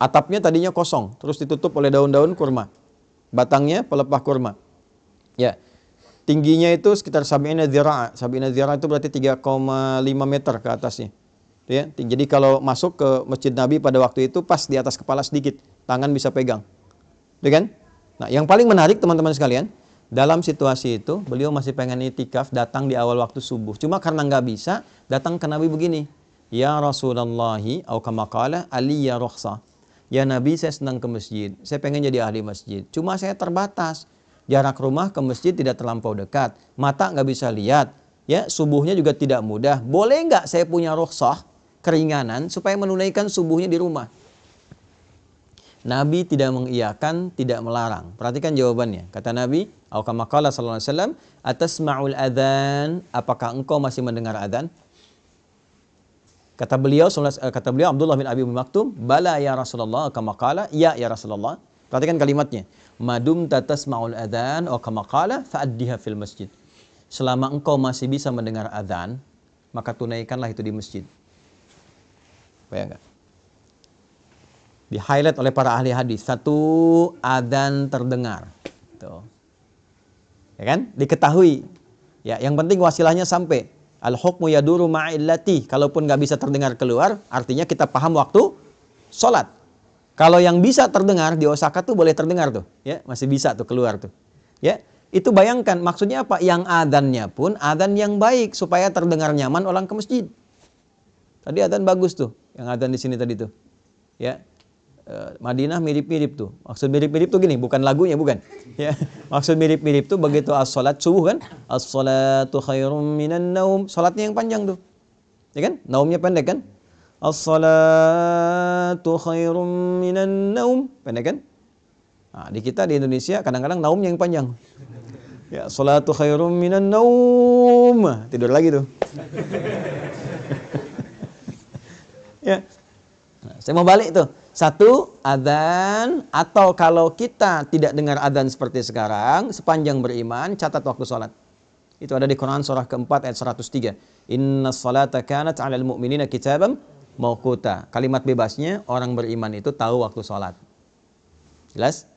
Atapnya tadinya kosong, terus ditutup oleh daun-daun kurma. Batangnya pelepah kurma. Ya. Tingginya itu sekitar sab'ina dzira'. Sab'ina dzira' itu berarti 3,5 meter ke atasnya. Ya, jadi kalau masuk ke Masjid Nabi pada waktu itu pas di atas kepala sedikit, tangan bisa pegang. Ya kan? Nah, yang paling menarik teman-teman sekalian, dalam situasi itu beliau masih pengen i'tikaf, datang di awal waktu subuh. Cuma karena nggak bisa, datang ke Nabi begini. Ya Rasulullahi, atau kama qala aliyya rukhsah. Ya Nabi, saya senang ke masjid. Saya pengen jadi ahli masjid. Cuma saya terbatas. Jarak rumah ke masjid tidak terlampau dekat. Mata nggak bisa lihat. Ya, subuhnya juga tidak mudah. Boleh nggak saya punya rukhsah, keringanan, supaya menunaikan subuhnya di rumah? Nabi tidak mengiyakan, tidak melarang. Perhatikan jawabannya. Kata Nabi, atau kama qala sallallahu alaihi wasallam, atasma'ul adzan, apakah engkau masih mendengar adzan? Kata beliau Abdullah bin Abi Maktum, bala ya Rasulullah, kama qala, ya Rasulullah. Perhatikan kalimatnya. Madum tatasma'ul adzan, atau kama qala, fa'addiha fil masjid. Selama engkau masih bisa mendengar adzan, maka tunaikanlah itu di masjid. Bayangkan. Di-highlight oleh para ahli hadis. Satu, adzan terdengar. Tuh. Ya kan? Diketahui. Ya, yang penting wasilahnya sampai. Al-hukmu yaduru ma'illati. Kalaupun nggak bisa terdengar keluar, artinya kita paham waktu sholat. Kalau yang bisa terdengar di Osaka tuh boleh terdengar tuh, ya, masih bisa tuh keluar tuh. Ya, itu bayangkan maksudnya apa? Yang adzannya pun adzan yang baik supaya terdengar nyaman orang ke masjid. Tadi adzan bagus tuh, yang adzan di sini tadi tuh. Ya. Madinah mirip-mirip tuh. Maksud mirip-mirip tuh gini, bukan lagunya, bukan. Ya. Maksud mirip-mirip tuh begitu as-salat subuh kan? As-salatu khairum minan naum. Salatnya yang panjang tuh. Ya kan? Naumnya pendek kan? As-salatu khairum minan naum. Pendek kan? Nah, di kita di Indonesia kadang-kadang naumnya yang panjang. Ya, salatu khairum minan naum. Tidur lagi tuh. Ya. Nah, saya mau balik tuh. Satu, adzan, atau kalau kita tidak dengar adzan seperti sekarang, sepanjang beriman, catat waktu sholat. Itu ada di Quran surah keempat ayat 103. Inna sholata kanat 'alal mu'minina kitaban mawquta. Kalimat bebasnya, orang beriman itu tahu waktu sholat. Jelas?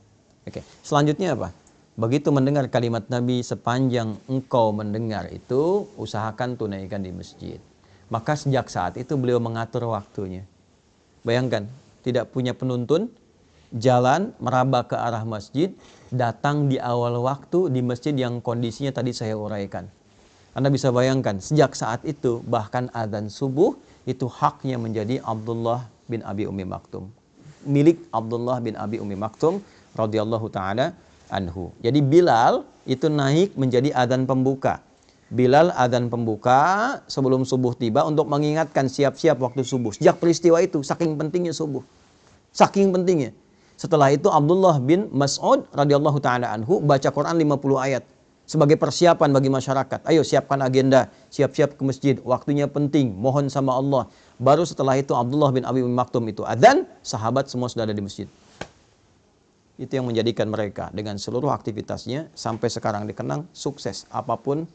Oke. Selanjutnya apa? Begitu mendengar kalimat Nabi, sepanjang engkau mendengar itu, usahakan tunaikan di masjid. Maka sejak saat itu beliau mengatur waktunya. Bayangkan, tidak punya penuntun, jalan meraba ke arah masjid, datang di awal waktu di masjid yang kondisinya tadi saya uraikan. Anda bisa bayangkan, sejak saat itu bahkan adzan subuh itu haknya menjadi Abdullah bin Abi Ummi Maktum. Milik Abdullah bin Abi Ummi Maktum radhiyallahu taala anhu. Jadi Bilal itu naik menjadi adzan pembuka. Bilal adzan pembuka sebelum subuh tiba untuk mengingatkan siap-siap waktu subuh. Sejak peristiwa itu, saking pentingnya subuh. Saking pentingnya. Setelah itu Abdullah bin Mas'ud radhiyallahu taala anhu baca Quran 50 ayat sebagai persiapan bagi masyarakat. Ayo siapkan agenda, siap-siap ke masjid, waktunya penting, mohon sama Allah. Baru setelah itu Abdullah bin Abi Maktum itu adzan, sahabat semua sudah ada di masjid. Itu yang menjadikan mereka dengan seluruh aktivitasnya sampai sekarang dikenang sukses apapun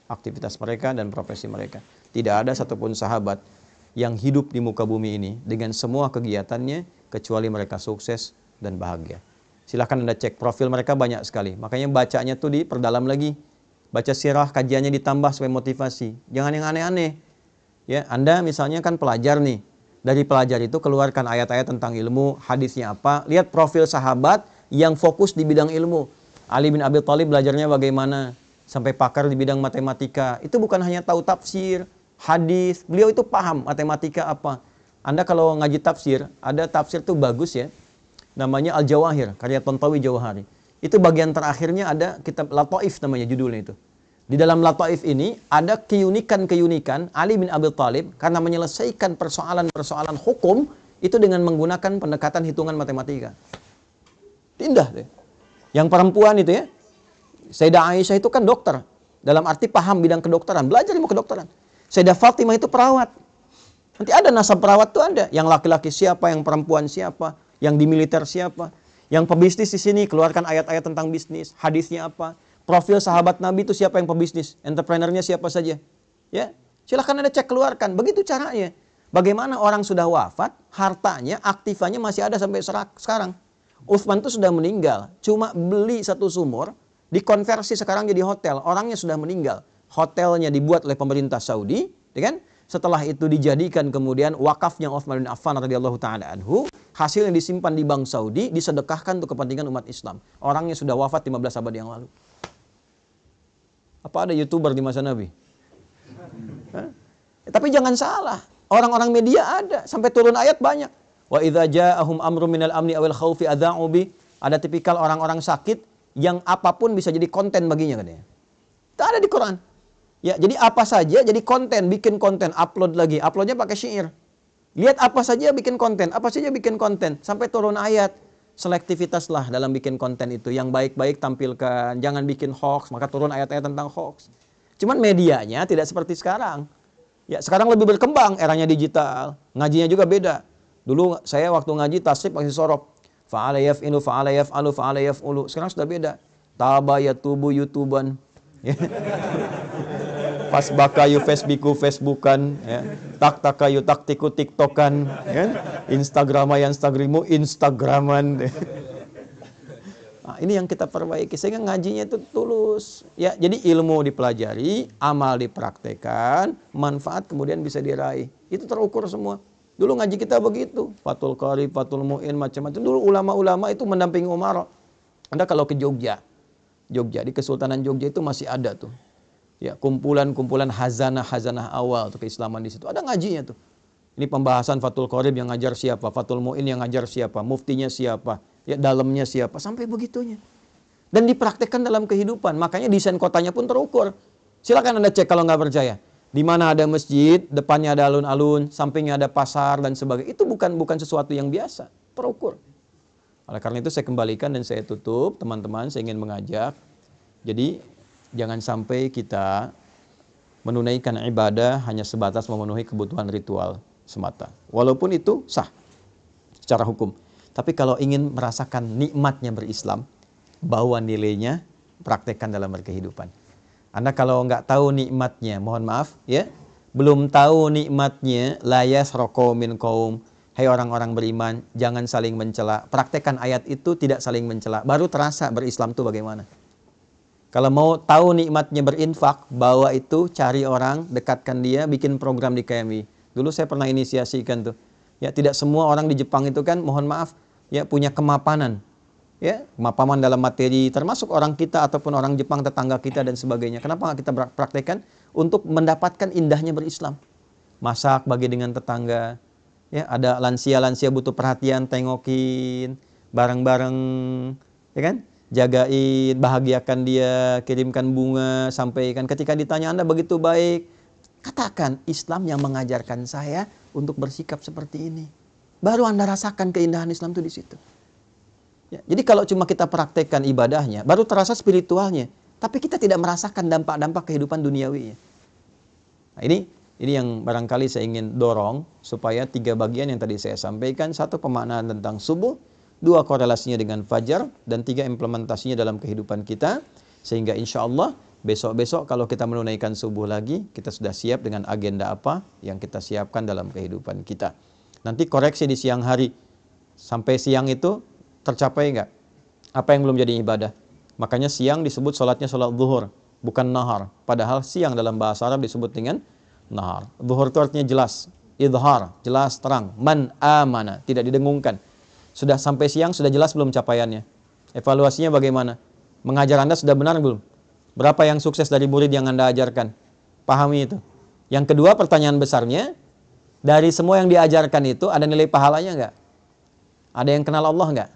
aktivitas mereka dan profesi mereka. Tidak ada satupun sahabat yang hidup di muka bumi ini dengan semua kegiatannya kecuali mereka sukses dan bahagia. Silahkan Anda cek profil mereka banyak sekali. Makanya bacanya tuh diperdalam lagi. Baca sirah, kajiannya ditambah supaya motivasi. Jangan yang aneh-aneh. Ya, Anda misalnya kan pelajar nih. Dari pelajar itu keluarkan ayat-ayat tentang ilmu, hadisnya apa. Lihat profil sahabat yang fokus di bidang ilmu. Ali bin Abi Thalib belajarnya bagaimana? Sampai pakar di bidang matematika. Itu bukan hanya tahu tafsir, hadis. Beliau itu paham matematika apa. Anda kalau ngaji tafsir, ada tafsir tuh bagus ya. Namanya Al-Jawahir, karya Tontawi Jawahari. Itu bagian terakhirnya ada kitab Lataif namanya judulnya itu. Di dalam Lataif ini ada keunikan-keunikan Ali bin Abi Thalib karena menyelesaikan persoalan-persoalan hukum itu dengan menggunakan pendekatan hitungan matematika. Indah deh. Yang perempuan itu ya. Sayyidah Aisyah itu kan dokter. Dalam arti paham bidang kedokteran. Belajar ilmu kedokteran. Sayyidah Fatimah itu perawat. Nanti ada nasab perawat tuh ada. Yang laki-laki siapa, yang perempuan siapa, yang di militer siapa. Yang pebisnis di sini keluarkan ayat-ayat tentang bisnis. Hadisnya apa. Profil sahabat Nabi itu siapa yang pebisnis. Entrepreneurnya siapa saja. Ya, silahkan Anda cek keluarkan. Begitu caranya. Bagaimana orang sudah wafat, hartanya, aktifannya masih ada sampai sekarang. Utsman itu sudah meninggal. Cuma beli satu sumur. Dikonversi sekarang jadi hotel. Orangnya sudah meninggal. Hotelnya dibuat oleh pemerintah Saudi, ya kan? Setelah itu dijadikan kemudian wakafnya Utsman bin Affan radhiyallahu taala anhu, hasil yang disimpan di bank Saudi disedekahkan untuk kepentingan umat Islam. Orangnya sudah wafat 15 abad yang lalu. Apa ada YouTuber di masa Nabi? Tapi jangan salah, orang-orang media ada, sampai turun ayat banyak. Wa idza ja'ahum amrun minal amni awil khaufi adza'u bi. Ada tipikal orang-orang sakit yang apapun bisa jadi konten baginya katanya. Itu ada di Quran. Ya, jadi apa saja jadi konten, bikin konten, upload lagi. Uploadnya pakai syair. Lihat apa saja bikin konten, apa saja bikin konten. Sampai turun ayat. Selektivitaslah dalam bikin konten itu. Yang baik-baik tampilkan. Jangan bikin hoax, maka turun ayat-ayat tentang hoax. Cuman medianya tidak seperti sekarang. Ya, sekarang lebih berkembang, eranya digital. Ngajinya juga beda. Dulu saya waktu ngaji tasrif masih sorop. Fa'ala yaf'inu, fa'ala yaf'alu, fa'ala yaf'ulu. Sekarang sudah beda. Taba yatubu yutuban. Fasbakayu Facebookan, ya. Taktakayu taktiku tiktokan, ya. Instagramu Instagraman. Nah, ini yang kita perbaiki sehingga ngajinya itu tulus. Ya, jadi ilmu dipelajari, amal dipraktekan, manfaat kemudian bisa diraih. Itu terukur semua. Dulu ngaji kita begitu, Fathul Qarib, Fathul Mu'in, macam-macam. Dulu ulama-ulama itu mendampingi Umar. Anda kalau ke Jogja, di Kesultanan Jogja itu masih ada tuh. Ya, kumpulan-kumpulan hazanah awal tuh keislaman di situ. Ada ngajinya tuh. Ini pembahasan Fathul Qarib yang ngajar siapa, Fathul Mu'in yang ngajar siapa, muftinya siapa, ya dalamnya siapa, sampai begitunya. Dan dipraktekkan dalam kehidupan. Makanya desain kotanya pun terukur. Silakan Anda cek kalau nggak percaya. Di mana ada masjid, depannya ada alun-alun, sampingnya ada pasar dan sebagainya. Itu bukan sesuatu yang biasa, terukur. Oleh karena itu saya kembalikan dan saya tutup, teman-teman, saya ingin mengajak. Jadi jangan sampai kita menunaikan ibadah hanya sebatas memenuhi kebutuhan ritual semata. Walaupun itu sah secara hukum. Tapi kalau ingin merasakan nikmatnya berislam, bawa nilainya, praktekkan dalam berkehidupan. Anda kalau nggak tahu nikmatnya, mohon maaf ya, belum tahu nikmatnya, la yasraqu min qaum. Hai orang-orang beriman, jangan saling mencela. Praktekkan ayat itu, tidak saling mencela. Baru terasa berislam itu bagaimana. Kalau mau tahu nikmatnya berinfak, bawa itu, cari orang, dekatkan dia, bikin program di KMI. Dulu saya pernah inisiasikan tuh. Ya, tidak semua orang di Jepang itu kan, mohon maaf, ya punya kemapanan. Ya, kemapanan dalam materi, termasuk orang kita ataupun orang Jepang tetangga kita dan sebagainya. Kenapa nggak kita praktekkan? untuk mendapatkan indahnya berislam. Masak bagi dengan tetangga, ya, ada lansia-lansia butuh perhatian, tengokin, bareng-bareng, ya kan? Jagain, bahagiakan dia, kirimkan bunga, sampaikan. Ketika ditanya Anda begitu baik, katakan Islam yang mengajarkan saya untuk bersikap seperti ini. Baru Anda rasakan keindahan Islam itu di situ. Ya, jadi kalau cuma kita praktekkan ibadahnya, baru terasa spiritualnya, tapi kita tidak merasakan dampak-dampak kehidupan duniawinya. Nah, ini yang barangkali saya ingin dorong supaya 3 bagian yang tadi saya sampaikan, 1 pemaknaan tentang subuh, 2 korelasinya dengan fajar, dan 3 implementasinya dalam kehidupan kita, sehingga insya Allah besok-besok kalau kita menunaikan subuh lagi, kita sudah siap dengan agenda apa yang kita siapkan dalam kehidupan kita. Nanti koreksi di siang hari, sampai siang itu tercapai enggak? Apa yang belum jadi ibadah? Makanya siang disebut sholatnya sholat zuhur, bukan nahar. Padahal siang dalam bahasa Arab disebut dengan nahar. Zuhur itu artinya jelas, idhar, jelas, terang. Man amana, tidak didengungkan. Sudah sampai siang, sudah jelas belum capaiannya? Evaluasinya bagaimana? Mengajar Anda sudah benar belum? Berapa yang sukses dari murid yang Anda ajarkan? Pahami itu. Yang kedua, pertanyaan besarnya, dari semua yang diajarkan itu ada nilai pahalanya enggak? Ada yang kenal Allah enggak?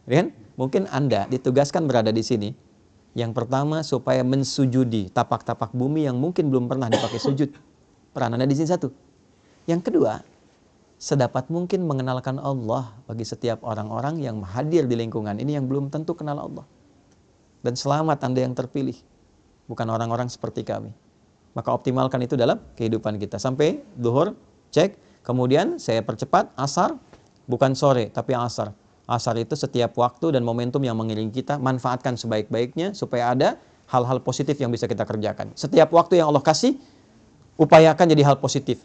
Kan? Mungkin Anda ditugaskan berada di sini. Yang pertama supaya mensujudi tapak-tapak bumi yang mungkin belum pernah dipakai sujud. Peran Anda di sini 1. Yang kedua, sedapat mungkin mengenalkan Allah bagi setiap orang-orang yang hadir di lingkungan ini yang belum tentu kenal Allah. Dan selamat Anda yang terpilih, bukan orang-orang seperti kami. Maka optimalkan itu dalam kehidupan kita. Sampai zuhur, cek. Kemudian saya percepat, asar, bukan sore tapi asar. Asar itu setiap waktu dan momentum yang mengiringi kita, manfaatkan sebaik-baiknya supaya ada hal-hal positif yang bisa kita kerjakan. Setiap waktu yang Allah kasih, upayakan jadi hal positif.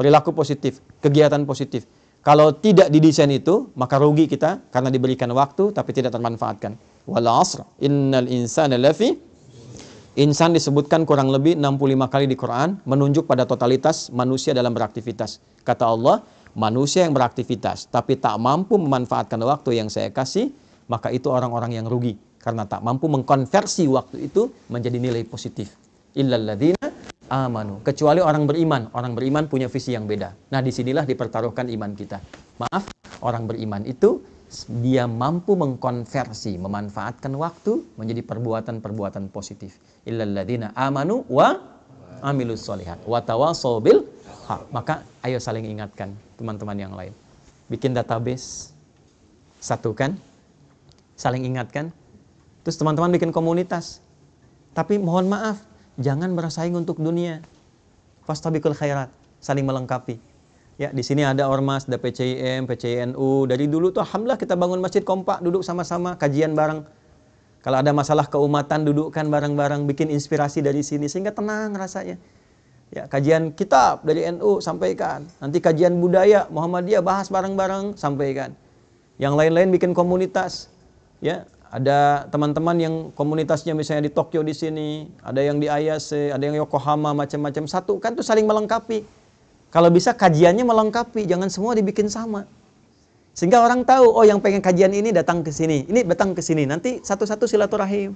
Perilaku positif, kegiatan positif. Kalau tidak didesain itu, maka rugi kita karena diberikan waktu tapi tidak termanfaatkan. Wal 'asr, innal insana lafi. Insan disebutkan kurang lebih 65 kali di Quran, menunjuk pada totalitas manusia dalam beraktivitas. Kata Allah, manusia yang beraktivitas tapi tak mampu memanfaatkan waktu yang saya kasih, maka itu orang-orang yang rugi karena tak mampu mengkonversi waktu itu menjadi nilai positif. Illal ladzina amanu, kecuali orang beriman. Orang beriman punya visi yang beda. Nah, disinilah dipertaruhkan iman kita. Maaf, orang beriman itu dia mampu mengkonversi, memanfaatkan waktu menjadi perbuatan-perbuatan positif. Illal ladzina amanu wa amilus solihat wa tawassaw bil haq. Maka ayo saling ingatkan teman-teman yang lain. Bikin database, satukan, saling ingatkan. Terus teman-teman bikin komunitas. Tapi mohon maaf, jangan bersaing untuk dunia. Fastabiqul khairat, saling melengkapi. Ya, di sini ada ormas, ada PCIM, PCINU. Dari dulu tuh alhamdulillah kita bangun masjid kompak, duduk sama-sama, kajian bareng. Kalau ada masalah keumatan, dudukkan bareng-bareng, bikin inspirasi dari sini sehingga tenang rasanya. Ya, kajian kitab dari NU sampaikan. Nanti kajian budaya Muhammadiyah bahas bareng-bareng, sampaikan. Yang lain-lain bikin komunitas. Ya, ada teman-teman yang komunitasnya misalnya di Tokyo di sini, ada yang di Ayase, ada yang Yokohama, macam-macam. Satu kan tuh saling melengkapi. Kalau bisa kajiannya melengkapi, jangan semua dibikin sama. Sehingga orang tahu, oh yang pengen kajian ini datang ke sini, ini datang ke sini. Nanti satu-satu silaturahim.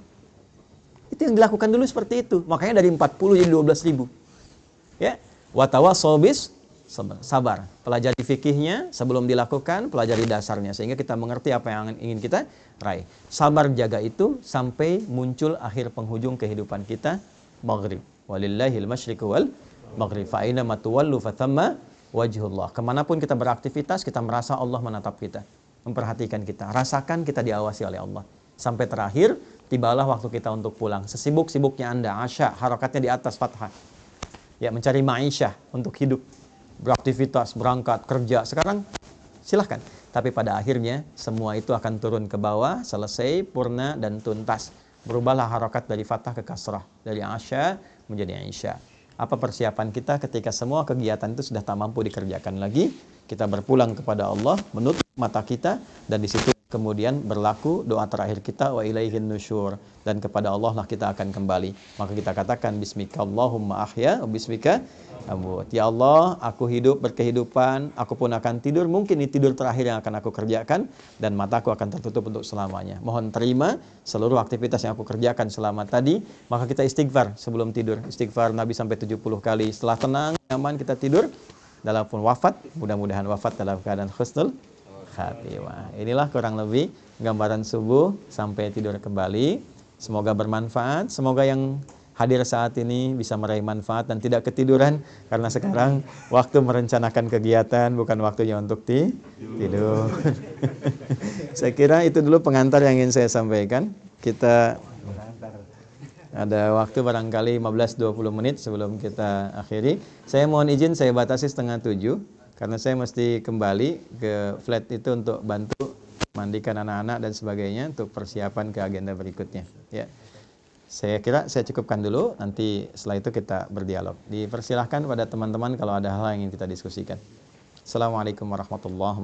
Itu yang dilakukan dulu seperti itu. Makanya dari 40 jadi 12.000. Ya, watawassaw bis sabar. Pelajari fikihnya sebelum dilakukan, pelajari dasarnya sehingga kita mengerti apa yang ingin kita raih. Sabar jaga itu sampai muncul akhir penghujung kehidupan kita, maghrib. Walillahil masyriqu wal maghrib. Fa aina ma tuwallu fathamma wajhullah. Kemanapun kita beraktivitas, kita merasa Allah menatap kita, memperhatikan kita. Rasakan kita diawasi oleh Allah. Sampai terakhir, tibalah waktu kita untuk pulang. Sesibuk-sibuknya Anda, asya, harakatnya di atas fathah. Ya, mencari ma'isyah untuk hidup, beraktivitas, berangkat, kerja. Sekarang silahkan. Tapi pada akhirnya semua itu akan turun ke bawah, selesai, purna dan tuntas. Berubahlah harakat dari fathah ke kasrah, dari asya menjadi isya. Apa persiapan kita ketika semua kegiatan itu sudah tak mampu dikerjakan lagi? Kita berpulang kepada Allah, menutup mata kita dan di situ kemudian berlaku doa terakhir kita, wa ilaihin nusyur, dan kepada Allah lah kita akan kembali. Maka kita katakan bismika Allahumma ahya wa bismika amut. Ya Allah, aku hidup berkehidupan, aku pun akan tidur, mungkin ini tidur terakhir yang akan aku kerjakan, dan mataku akan tertutup untuk selamanya. Mohon terima seluruh aktivitas yang aku kerjakan selama tadi. Maka kita istighfar sebelum tidur. Istighfar Nabi sampai 70 kali. Setelah tenang, nyaman, kita tidur. Dalam pun wafat, mudah-mudahan wafat dalam keadaan husnul khatimah. Inilah kurang lebih gambaran subuh sampai tidur kembali. Semoga bermanfaat. Semoga yang hadir saat ini bisa meraih manfaat dan tidak ketiduran, karena sekarang waktu merencanakan kegiatan, bukan waktunya untuk tidur. Saya kira itu dulu pengantar yang ingin saya sampaikan. Kita ada waktu barangkali 15-20 menit sebelum kita akhiri. Saya mohon izin, saya batasi 6:30 karena saya mesti kembali ke flat itu untuk bantu mandikan anak-anak dan sebagainya untuk persiapan ke agenda berikutnya. Ya, saya kira saya cukupkan dulu. Nanti setelah itu kita berdialog. Dipersilahkan pada teman-teman kalau ada hal yang ingin kita diskusikan. Assalamualaikum warahmatullahi wabarakatuh.